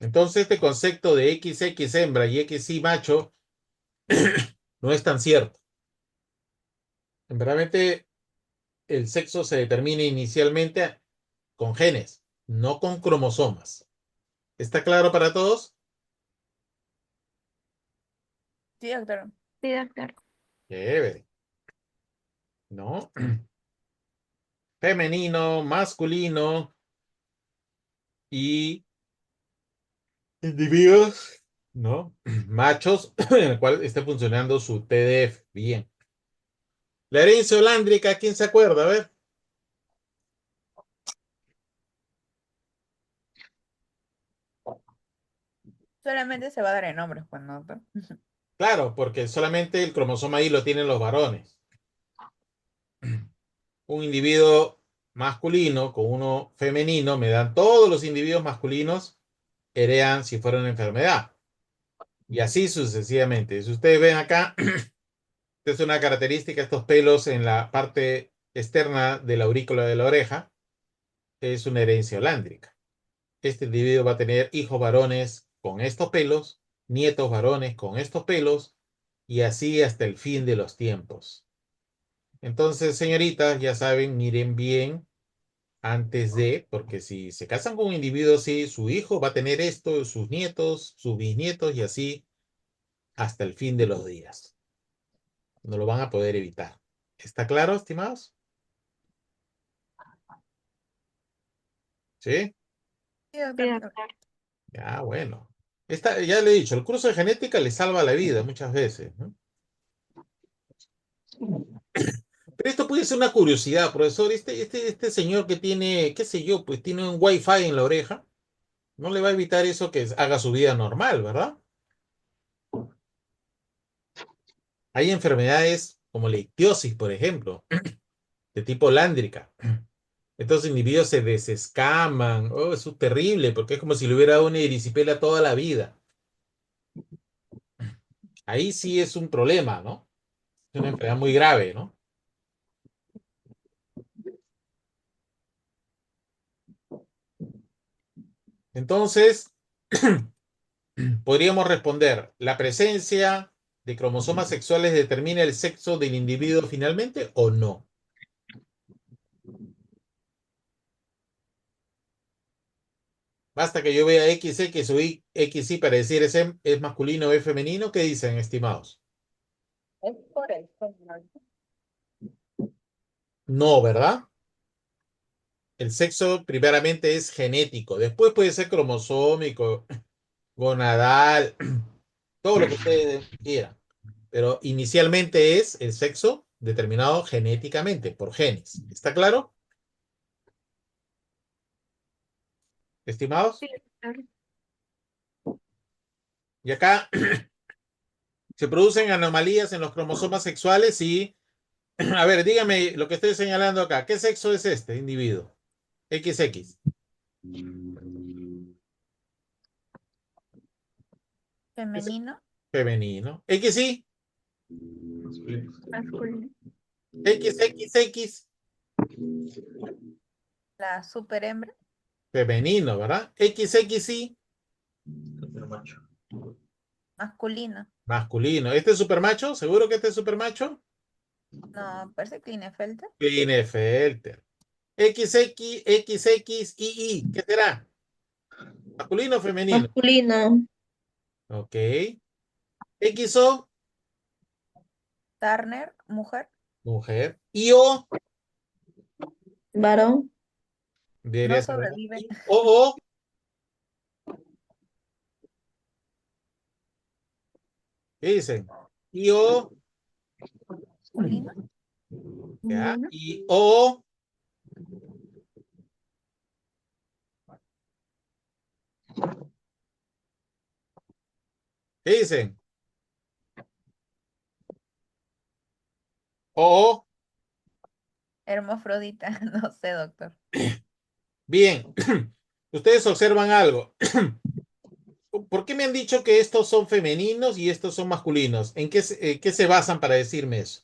[SPEAKER 1] Entonces, este concepto de XX hembra y XY macho no es tan cierto. Verdaderamente, el sexo se determina inicialmente con genes, no con cromosomas. ¿Está claro para todos?
[SPEAKER 5] sí, doctor.
[SPEAKER 2] Sí, doctor.
[SPEAKER 1] Chévere. ¿No? Femenino, masculino y individuos, ¿no? Machos, en el cual esté funcionando su TDF. Bien. La herencia holándrica, ¿quién se acuerda? A ver.
[SPEAKER 5] Solamente se va a dar en hombres, pues, ¿no, doctor?
[SPEAKER 1] Claro, porque solamente el cromosoma Y lo tienen los varones. Un individuo masculino con uno femenino, me dan todos los individuos masculinos, heredan si fuera una enfermedad. Y así sucesivamente. Si ustedes ven acá, es una característica, estos pelos en la parte externa de la aurícula de la oreja, es una herencia holándrica. Este individuo va a tener hijos varones con estos pelos, nietos varones con estos pelos, y así hasta el fin de los tiempos. Entonces, señoritas, ya saben, miren bien antes de, porque si se casan con un individuo así, su hijo va a tener esto, sus nietos, sus bisnietos, y así hasta el fin de los días. No lo van a poder evitar. ¿Está claro, estimados? ¿Sí?
[SPEAKER 5] Sí, doctor.
[SPEAKER 1] Ya, bueno. Ya le he dicho, el curso de genética le salva la vida muchas veces, ¿no? Pero esto puede ser una curiosidad, profesor. Este señor que tiene, qué sé yo, pues tiene un wifi en la oreja. No le va a evitar eso que haga su vida normal, ¿verdad? Hay enfermedades como la ictiosis, por ejemplo, de tipo lándrica. Estos individuos se desescaman. Oh, eso es terrible, porque es como si le hubiera dado una erisipela toda la vida. Ahí sí es un problema, ¿no? Es una enfermedad muy grave, ¿no? Entonces, podríamos responder, ¿la presencia de cromosomas sexuales determina el sexo del individuo finalmente o no? Basta que yo vea XX o XY para decir es masculino o es femenino. ¿Qué dicen, estimados?
[SPEAKER 7] Es por eso.
[SPEAKER 1] No, ¿verdad? El sexo primeramente es genético, después puede ser cromosómico, gonadal, todo lo que ustedes quieran, pero inicialmente es el sexo determinado genéticamente por genes. ¿Está claro, estimados?
[SPEAKER 5] Sí, claro.
[SPEAKER 1] Y acá se producen anomalías en los cromosomas sexuales y, a ver, dígame lo que estoy señalando acá. ¿Qué sexo es este individuo? XX.
[SPEAKER 5] Femenino,
[SPEAKER 1] Femenino. XY.
[SPEAKER 5] masculino.
[SPEAKER 1] XXX.
[SPEAKER 5] La superhembra,
[SPEAKER 1] Femenino, ¿verdad? XXY.
[SPEAKER 5] masculino.
[SPEAKER 1] Masculino. ¿Este es supermacho? ¿Seguro que este es supermacho?
[SPEAKER 5] No, parece Klinefelter.
[SPEAKER 1] Klinefelter. XX, XX, y. ¿Qué será? ¿Masculino o femenino?
[SPEAKER 11] Masculino,
[SPEAKER 1] Ok. XO,
[SPEAKER 5] Turner, mujer.
[SPEAKER 1] mujer. IO,
[SPEAKER 11] varón,
[SPEAKER 1] debería
[SPEAKER 5] No
[SPEAKER 1] ser varón.
[SPEAKER 5] sobrevive.
[SPEAKER 1] OO, ¿qué dicen? IO,
[SPEAKER 5] Masculino.
[SPEAKER 1] ya.
[SPEAKER 11] ninguno,
[SPEAKER 1] Y OO, ¿qué dicen? OO,
[SPEAKER 5] Hermafrodita. No sé, doctor.
[SPEAKER 1] bien. Ustedes observan algo. ¿Por qué me han dicho que estos son femeninos y estos son masculinos? ¿En qué se basan para decirme eso?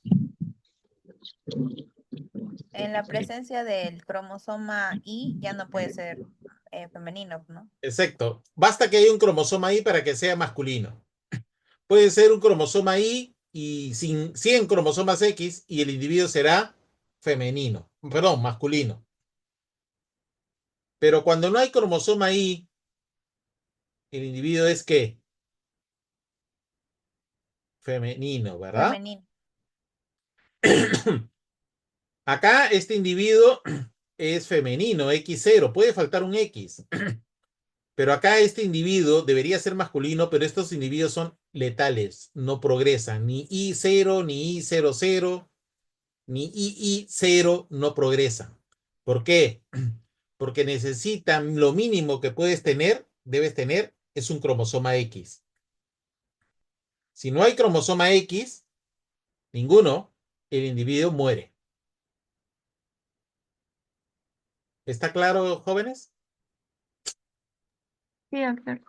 [SPEAKER 5] En la presencia del cromosoma Y ya no puede ser femenino, ¿no?
[SPEAKER 1] Exacto. Basta que haya un cromosoma I para que sea masculino. Puede ser un cromosoma y sin 100 cromosomas X y el individuo será femenino, perdón, masculino. Pero cuando no hay cromosoma I, el individuo es ¿qué? Femenino, ¿verdad?
[SPEAKER 5] Femenino.
[SPEAKER 1] Acá este individuo es femenino, X0, puede faltar un X. Pero acá este individuo debería ser masculino, pero estos individuos son letales, no progresan, ni I0, ni I00, ni II0 no progresan. ¿Por qué? Porque necesitan lo mínimo que debes tener, es un cromosoma X. Si no hay cromosoma X, ninguno, el individuo muere. ¿Está claro, jóvenes?
[SPEAKER 5] Sí, doctor.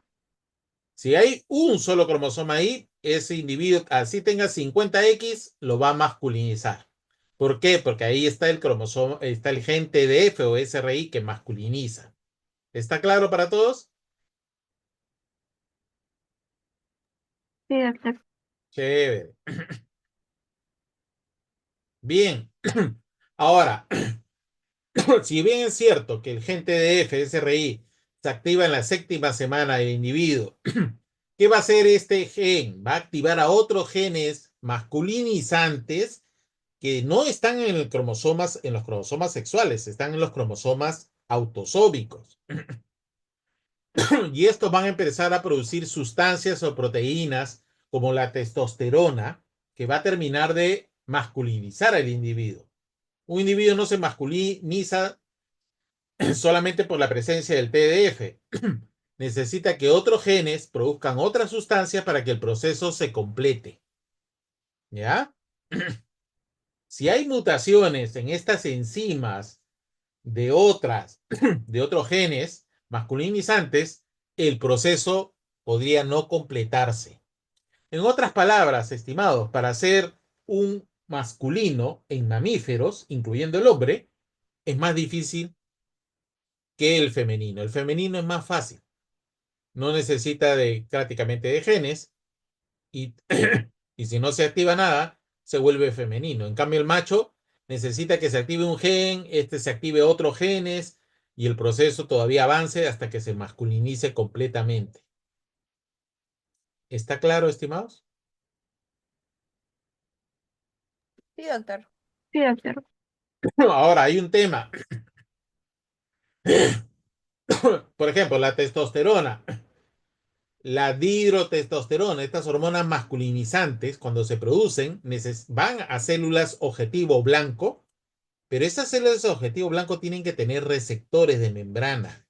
[SPEAKER 1] Si hay un solo cromosoma ahí, ese individuo, así tenga 50X, lo va a masculinizar. ¿Por qué? Porque ahí está el cromosoma, está el gen TDF o SRI que masculiniza. ¿Está claro para todos?
[SPEAKER 5] Sí, doctor.
[SPEAKER 1] Chévere. Bien. Ahora, si bien es cierto que el gen TDF, SRI, se activa en la séptima semana del individuo, ¿qué va a hacer este gen? Va a activar a otros genes masculinizantes que no están en en los cromosomas sexuales, están en los cromosomas autosómicos. Y estos van a empezar a producir sustancias o proteínas como la testosterona, que va a terminar de masculinizar al individuo. Un individuo no se masculiniza solamente por la presencia del TDF. necesita que otros genes produzcan otra sustancia para que el proceso se complete. ¿Ya? Si hay mutaciones en estas enzimas de otros genes masculinizantes, el proceso podría no completarse. En otras palabras, estimados, para ser un masculino en mamíferos, incluyendo el hombre, es más difícil que el femenino. El femenino es más fácil. No necesita prácticamente de genes y, y si no se activa nada, se vuelve femenino. En cambio, el macho necesita que se active un gen, se active otros genes y el proceso todavía avance hasta que se masculinice completamente. ¿Está claro, estimados?
[SPEAKER 5] Sí, doctor.
[SPEAKER 9] Sí, doctor.
[SPEAKER 1] Ahora, hay un tema. Por ejemplo, la testosterona. La dihidrotestosterona, estas hormonas masculinizantes, cuando se producen, van a células objetivo blanco, pero esas células objetivo blanco tienen que tener receptores de membrana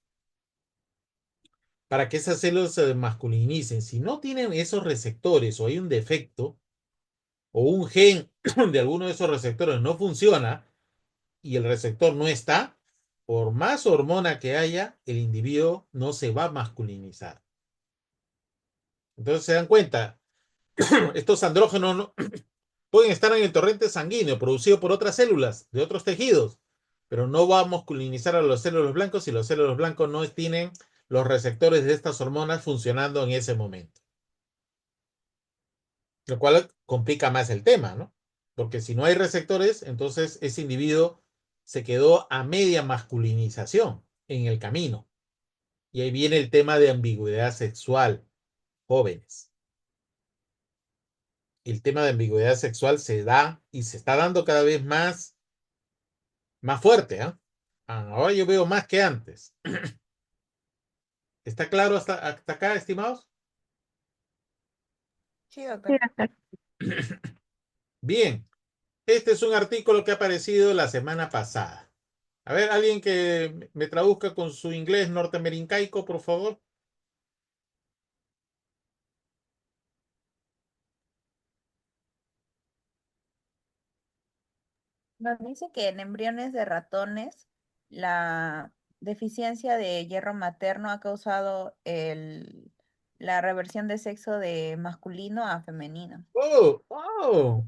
[SPEAKER 1] para que esas células se masculinicen. Si no tienen esos receptores o hay un defecto o un gen de alguno de esos receptores no funciona y el receptor no está, por más hormona que haya, el individuo no se va a masculinizar. Entonces se dan cuenta, estos andrógenos pueden estar en el torrente sanguíneo producido por otras células de otros tejidos, pero no va a masculinizar a los células blancos si los células blancos no tienen los receptores de estas hormonas funcionando en ese momento. Lo cual complica más el tema, ¿no? Porque si no hay receptores, entonces ese individuo se quedó a media masculinización en el camino. Y ahí viene el tema de ambigüedad sexual, jóvenes. El tema de ambigüedad sexual se da y se está dando cada vez más fuerte, ¿eh? Ahora yo veo más que antes. ¿Está claro hasta acá, estimados?
[SPEAKER 5] Sí,
[SPEAKER 9] Sí,
[SPEAKER 5] doctor.
[SPEAKER 9] doctor.
[SPEAKER 1] Bien, este es un artículo que ha aparecido la semana pasada. A ver, alguien que me traduzca con su inglés norteamericaico, por favor.
[SPEAKER 5] Nos dice que en embriones de ratones la deficiencia de hierro materno ha causado la reversión de sexo de masculino a femenino.
[SPEAKER 1] Oh,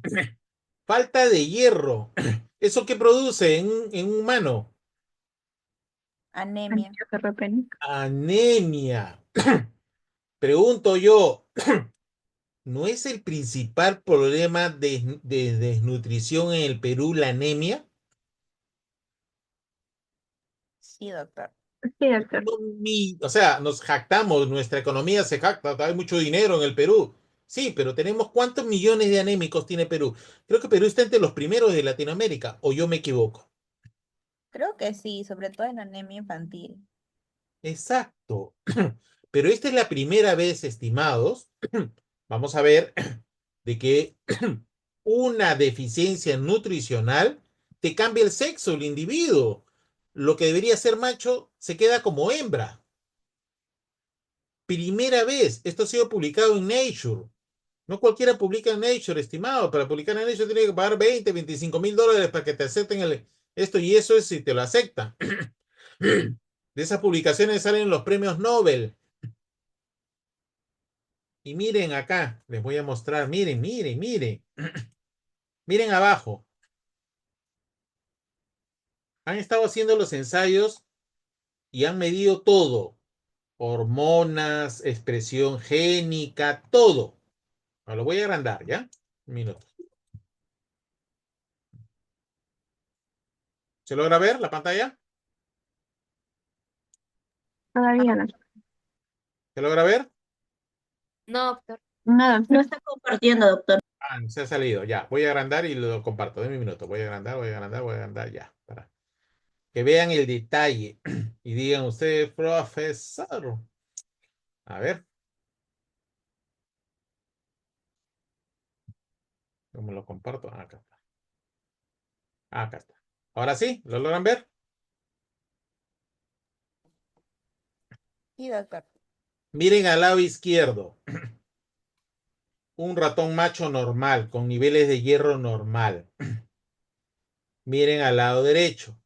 [SPEAKER 1] falta de hierro. ¿Eso qué produce en un humano?
[SPEAKER 5] Anemia.
[SPEAKER 1] Anemia. Pregunto yo, ¿no es el principal problema de desnutrición en el Perú la anemia?
[SPEAKER 5] Sí, doctor.
[SPEAKER 9] Sí, doctor.
[SPEAKER 1] O sea, nos jactamos, nuestra economía se jacta, hay mucho dinero en el Perú. Sí, pero tenemos ¿cuántos millones de anémicos tiene Perú? Creo que Perú está entre los primeros de Latinoamérica, o yo me equivoco.
[SPEAKER 5] Creo que sí, sobre todo en anemia infantil.
[SPEAKER 1] Exacto. Pero esta es la primera vez, estimados, vamos a ver, de que una deficiencia nutricional te cambia el sexo, el individuo. Lo que debería ser macho se queda como hembra. Primera vez. Esto ha sido publicado en Nature. No cualquiera publica en Nature, estimado. Para publicar en Nature tiene que pagar 20, 25 mil dólares para que te acepten esto y eso es si te lo aceptan. De esas publicaciones salen los premios Nobel. Y miren acá, les voy a mostrar. Miren, miren, miren. Miren abajo. Han estado haciendo los ensayos y han medido todo. Hormonas, expresión génica, todo. Lo voy a agrandar, ¿ya? Un minuto. ¿Se logra ver la pantalla?
[SPEAKER 9] Todavía no.
[SPEAKER 1] ¿Se logra ver?
[SPEAKER 2] No, doctor.
[SPEAKER 9] No, doctor.
[SPEAKER 6] No está compartiendo, doctor.
[SPEAKER 1] Se ha salido, ya. Voy a agrandar y lo comparto. Deme un minuto. Voy a agrandar, voy a agrandar, voy a agrandar, ya. Para que vean el detalle y digan ustedes, profesor. A ver. ¿Cómo lo comparto? Acá está. Acá está. Ahora sí, ¿lo logran ver?
[SPEAKER 5] Sí, doctor.
[SPEAKER 1] Miren al lado izquierdo. Un ratón macho normal, con niveles de hierro normal. Miren al lado derecho.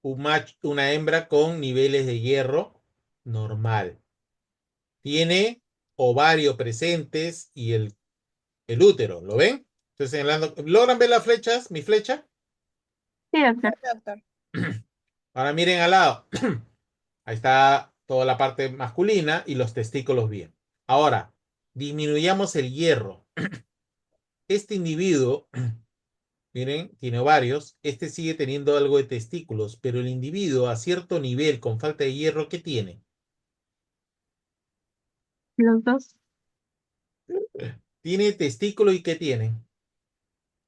[SPEAKER 1] Una hembra con niveles de hierro normal. Tiene ovario presentes y el útero. ¿Lo ven? Estoy señalando. ¿Logran ver las flechas? ¿Mi flecha?
[SPEAKER 6] Sí, doctor.
[SPEAKER 5] Doctor.
[SPEAKER 1] Ahora miren al lado. Ahí está toda la parte masculina y los testículos bien. Ahora, disminuyamos el hierro. Este individuo, miren, tiene ovarios. Este sigue teniendo algo de testículos, pero el individuo a cierto nivel con falta de hierro, ¿qué tiene?
[SPEAKER 6] Los dos.
[SPEAKER 1] Tiene testículo y ¿qué tiene?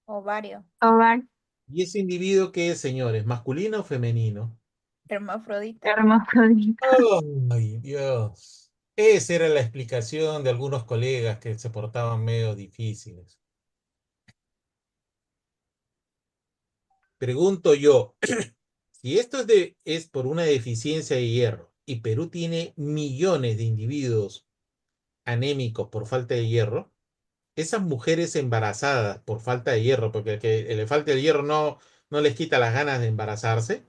[SPEAKER 5] Ovario.
[SPEAKER 6] Ovar.
[SPEAKER 1] ¿Y ese individuo qué es, señores? ¿Masculino o femenino?
[SPEAKER 5] Hermafrodita.
[SPEAKER 6] Hermafrodita.
[SPEAKER 1] Ay, Dios. Esa era la explicación de algunos colegas que se portaban medio difíciles. Pregunto yo, si esto es por una deficiencia de hierro y Perú tiene millones de individuos anémicos por falta de hierro, esas mujeres embarazadas por falta de hierro, porque el que le falta el hierro no les quita las ganas de embarazarse,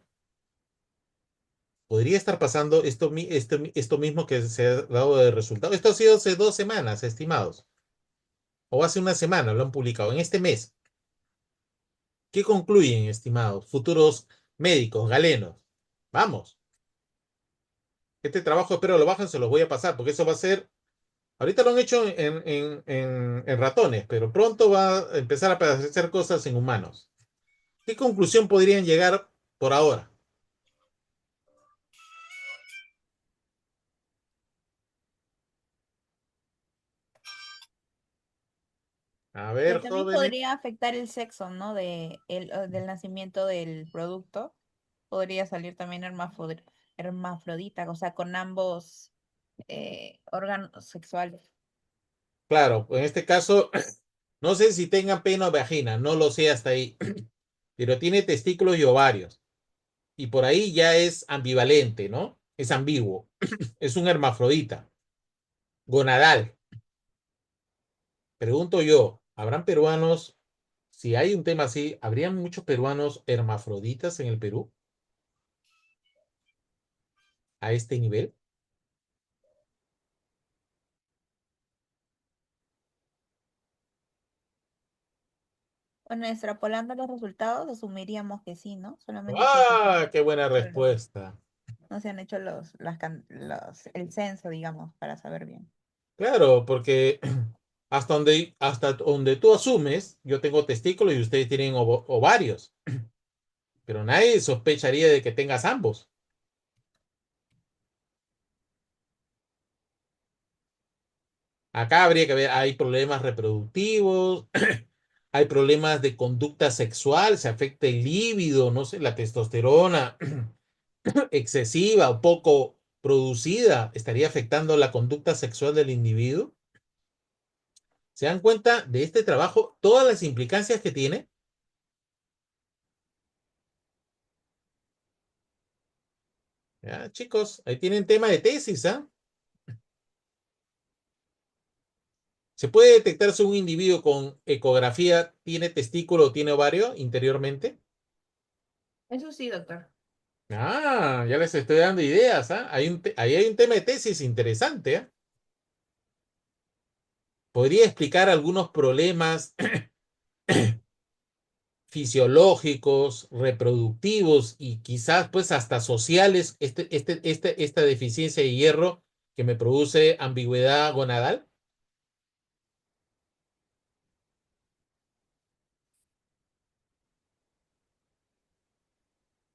[SPEAKER 1] podría estar pasando esto mismo que se ha dado de resultado. Esto ha sido hace 2 semanas, estimados, o hace una semana lo han publicado, en este mes. ¿Qué concluyen, estimados, futuros médicos, galenos? Vamos. Este trabajo espero lo bajen, se los voy a pasar, porque eso va a ser. Ahorita lo han hecho en ratones, pero pronto va a empezar a hacer cosas en humanos. ¿Qué conclusión podrían llegar por ahora? A
[SPEAKER 5] Que
[SPEAKER 1] ver,
[SPEAKER 5] también
[SPEAKER 1] jóvenes.
[SPEAKER 5] podría afectar el sexo, ¿no? Del nacimiento del producto. Podría salir también hermafrodita, o sea, con ambos órganos sexuales.
[SPEAKER 1] Claro, en este caso, no sé si tengan pene o vagina, no lo sé hasta ahí, pero tiene testículos y ovarios. Y por ahí ya es ambivalente, ¿no? Es ambiguo. Es un hermafrodita. Gonadal. Pregunto yo, ¿habrán peruanos, si hay un tema así, ¿habrían muchos peruanos hermafroditas en el Perú a este nivel?
[SPEAKER 5] Bueno, extrapolando los resultados, asumiríamos que sí, ¿no? Solamente que
[SPEAKER 1] ¡Ah, qué buena respuesta!
[SPEAKER 5] no se han hecho el censo, digamos, para saber bien.
[SPEAKER 1] Claro, porque hasta donde tú asumes, yo tengo testículos y ustedes tienen ovarios, pero nadie sospecharía de que tengas ambos. Acá habría que ver, hay problemas reproductivos, hay problemas de conducta sexual, se afecta el líbido, no sé, la testosterona excesiva o poco producida estaría afectando la conducta sexual del individuo. ¿Se dan cuenta de este trabajo, todas las implicancias que tiene? Ya, chicos, ahí tienen tema de tesis, ¿ah? ¿Se puede detectar si un individuo con ecografía tiene testículo o tiene ovario interiormente?
[SPEAKER 5] Eso sí, doctor.
[SPEAKER 1] Ah, ya les estoy dando ideas, ¿ah? Ahí hay un tema de tesis interesante, ¿ah? Podría explicar algunos problemas fisiológicos, reproductivos y quizás pues hasta sociales, esta deficiencia de hierro que me produce ambigüedad gonadal.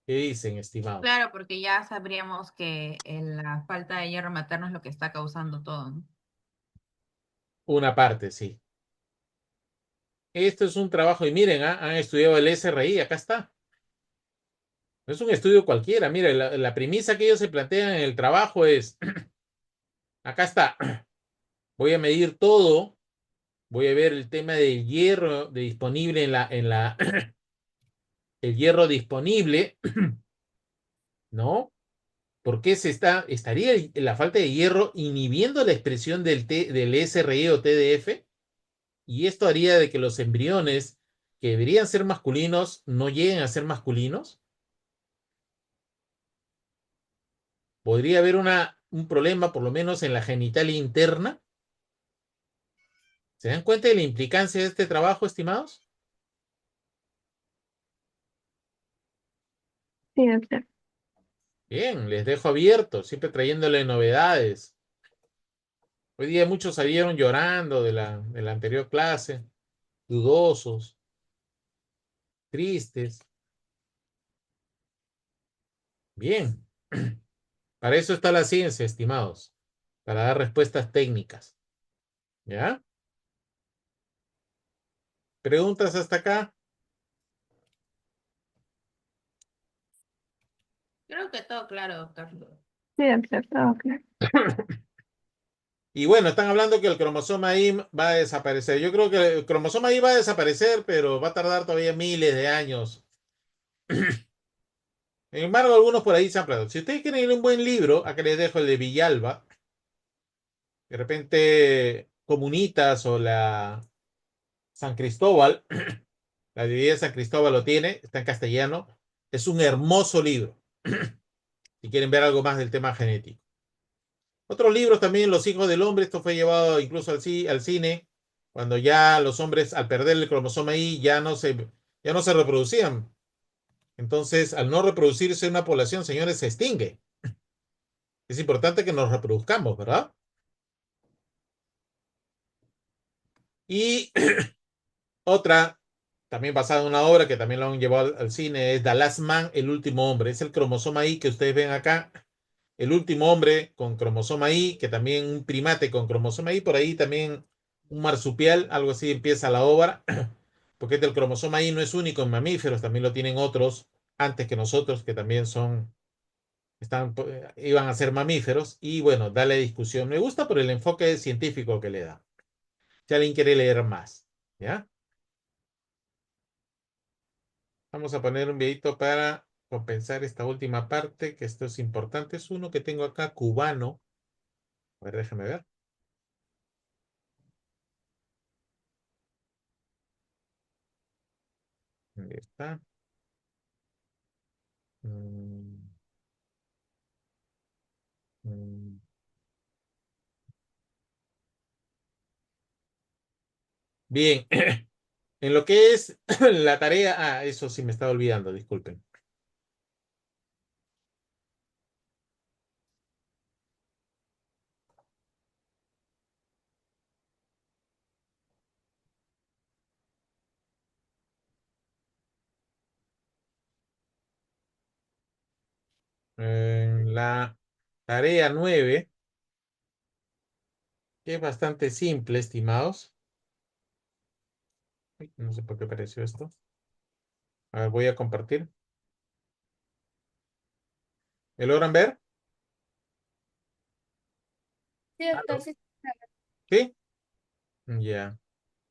[SPEAKER 1] ¿Qué dicen, estimados?
[SPEAKER 5] Claro, porque ya sabríamos que la falta de hierro materno es lo que está causando todo, ¿no?
[SPEAKER 1] Una parte, sí. Esto es un trabajo, y miren, ¿ah? Han estudiado el SRI, acá está. No es un estudio cualquiera. Mire, la premisa que ellos se plantean en el trabajo es, acá está, voy a medir todo, voy a ver el tema del hierro disponible el hierro disponible, ¿no?
[SPEAKER 11] ¿Por qué estaría la falta de hierro inhibiendo la expresión del SRE o TDF? Y esto haría de que los embriones que deberían ser masculinos no lleguen a ser masculinos. ¿Podría haber un problema, por lo menos en la genitalia interna? ¿Se dan cuenta de la implicancia de este trabajo, estimados?
[SPEAKER 12] Sí, doctor.
[SPEAKER 11] Bien, les dejo abiertos, siempre trayéndole novedades. Hoy día muchos salieron llorando de la anterior clase, dudosos, tristes. Bien, para eso está la ciencia, estimados, para dar respuestas técnicas. ¿Ya? ¿Preguntas hasta acá?
[SPEAKER 5] Creo que todo claro, doctor.
[SPEAKER 12] Sí, doctor, todo claro.
[SPEAKER 11] Y bueno, están hablando que el cromosoma Y va a desaparecer. Yo creo que el cromosoma Y va a desaparecer, pero va a tardar todavía miles de años. Sin embargo, algunos por ahí se han planteado. Si ustedes quieren ir a un buen libro, acá les dejo el de Villalba. De repente, Comunitas o la San Cristóbal, la Divina de San Cristóbal lo tiene, está en castellano. Es un hermoso libro, si quieren ver algo más del tema genético. Otros libros también, Los hijos del hombre, esto fue llevado incluso al cine, cuando ya los hombres, al perder el cromosoma Y, ya no se reproducían. Entonces, al no reproducirse una población, señores, se extingue. Es importante que nos reproduzcamos, ¿verdad? Y otra, también basada en una obra que también lo han llevado al cine, es The Last Man, el último hombre. Es el cromosoma Y que ustedes ven acá. El último hombre con cromosoma Y, que también un primate con cromosoma Y, por ahí también un marsupial, algo así empieza la obra, porque el cromosoma Y no es único en mamíferos, también lo tienen otros antes que nosotros, que también iban a ser mamíferos, y bueno, da la discusión. Me gusta por el enfoque científico que le da. Si alguien quiere leer más, ¿ya? Vamos a poner un videito para compensar esta última parte, que esto es importante. Es uno que tengo acá, cubano. A ver, déjame ver. Ahí está. Mm, mm. Bien, en lo que es la tarea, eso sí me estaba olvidando, disculpen. En la tarea 9, que es bastante simple, estimados. Uy, no sé por qué apareció esto. A ver, voy a compartir. ¿Me logran ver?
[SPEAKER 2] Sí, doctor, sí.
[SPEAKER 11] ¿Sí? Ya.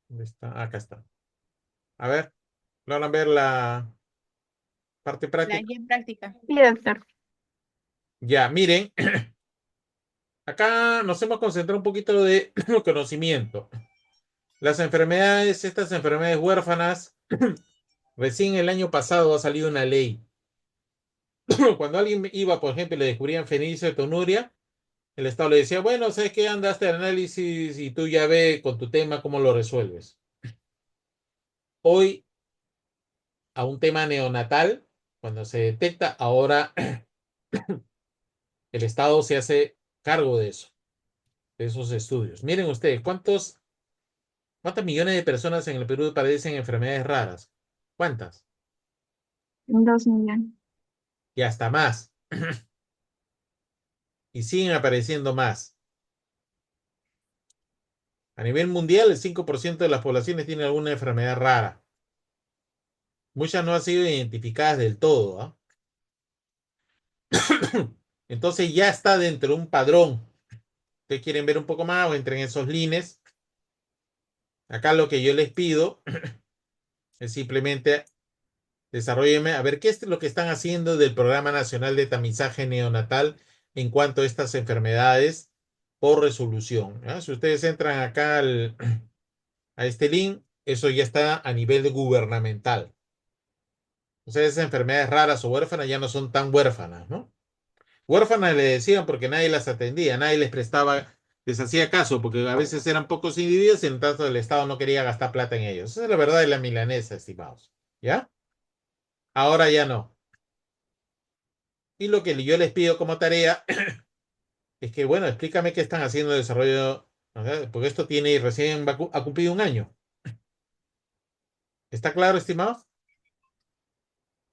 [SPEAKER 11] ¿Dónde está? Acá está. A ver, ¿logran ver la parte
[SPEAKER 5] La
[SPEAKER 11] práctica?
[SPEAKER 5] guía en práctica.
[SPEAKER 12] Sí, doctor.
[SPEAKER 11] Ya, miren, acá nos hemos concentrado un poquito de conocimiento. Las enfermedades, estas enfermedades huérfanas, recién el año pasado ha salido una ley. Cuando alguien iba, por ejemplo, y le descubrían fenilcetonuria, el Estado le decía, bueno, ¿sabes qué? Andaste al análisis y tú ya ve con tu tema cómo lo resuelves. Hoy, a un tema neonatal, cuando se detecta, ahora el Estado se hace cargo de eso, de esos estudios. Miren ustedes, ¿cuántas millones de personas en el Perú padecen enfermedades raras? ¿Cuántas?
[SPEAKER 12] 2 millones.
[SPEAKER 11] Y hasta más. Y siguen apareciendo más. A nivel mundial, el 5% de las poblaciones tiene alguna enfermedad rara. Muchas no han sido identificadas del todo, ¿ah? Entonces ya está dentro de un padrón. Ustedes quieren ver un poco más o entren en esos links. Acá lo que yo les pido es simplemente Desarróllenme, a ver qué es lo que están haciendo del Programa Nacional de Tamizaje Neonatal en cuanto a estas enfermedades por resolución. ¿Ya? Si ustedes entran acá a este link, eso ya está a nivel gubernamental. O sea, esas enfermedades raras o huérfanas ya no son tan huérfanas, ¿no? Huérfanas le decían porque nadie las atendía, nadie les prestaba, les hacía caso, porque a veces eran pocos individuos y en tanto el Estado no quería gastar plata en ellos. Esa es la verdad de la milanesa, estimados. ¿Ya? Ahora ya no. Y lo que yo les pido como tarea es que, bueno, explícame qué están haciendo de desarrollo, ¿verdad? Porque esto tiene recién ha cumplido un año. ¿Está claro, estimados?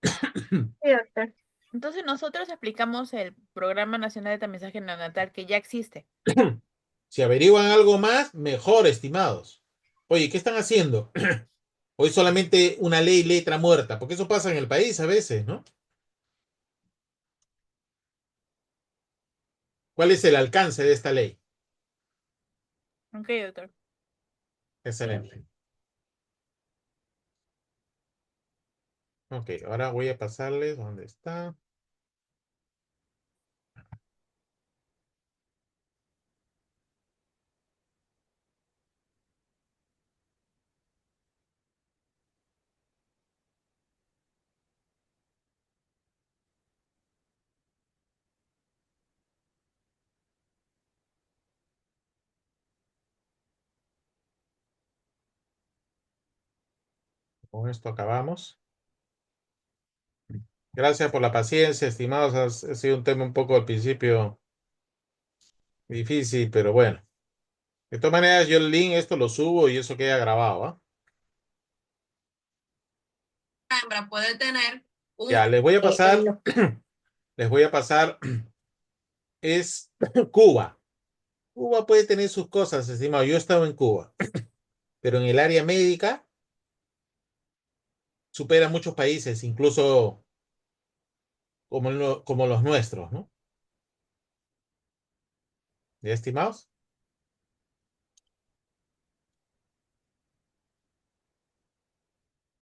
[SPEAKER 12] Sí, doctor.
[SPEAKER 5] Entonces nosotros aplicamos el Programa Nacional de Tamizaje Neonatal que ya existe.
[SPEAKER 11] Si averiguan algo más, mejor, estimados. Oye, ¿qué están haciendo? Hoy solamente una ley letra muerta, porque eso pasa en el país a veces, ¿no? ¿Cuál es el alcance de esta ley?
[SPEAKER 5] Ok, doctor.
[SPEAKER 11] Excelente. Ok, ahora voy a pasarles dónde está. Con esto acabamos. Gracias por la paciencia, estimados. Ha sido un tema un poco al principio difícil, pero bueno. De todas maneras, yo el link, esto lo subo y eso queda grabado, ¿ah?
[SPEAKER 3] Hembra puede tener
[SPEAKER 11] Ya, les voy a pasar, les voy a pasar, es Cuba. Cuba puede tener sus cosas, estimado. Yo he estado en Cuba, pero en el área médica supera muchos países, incluso como los nuestros, ¿no? ¿Ya, estimados?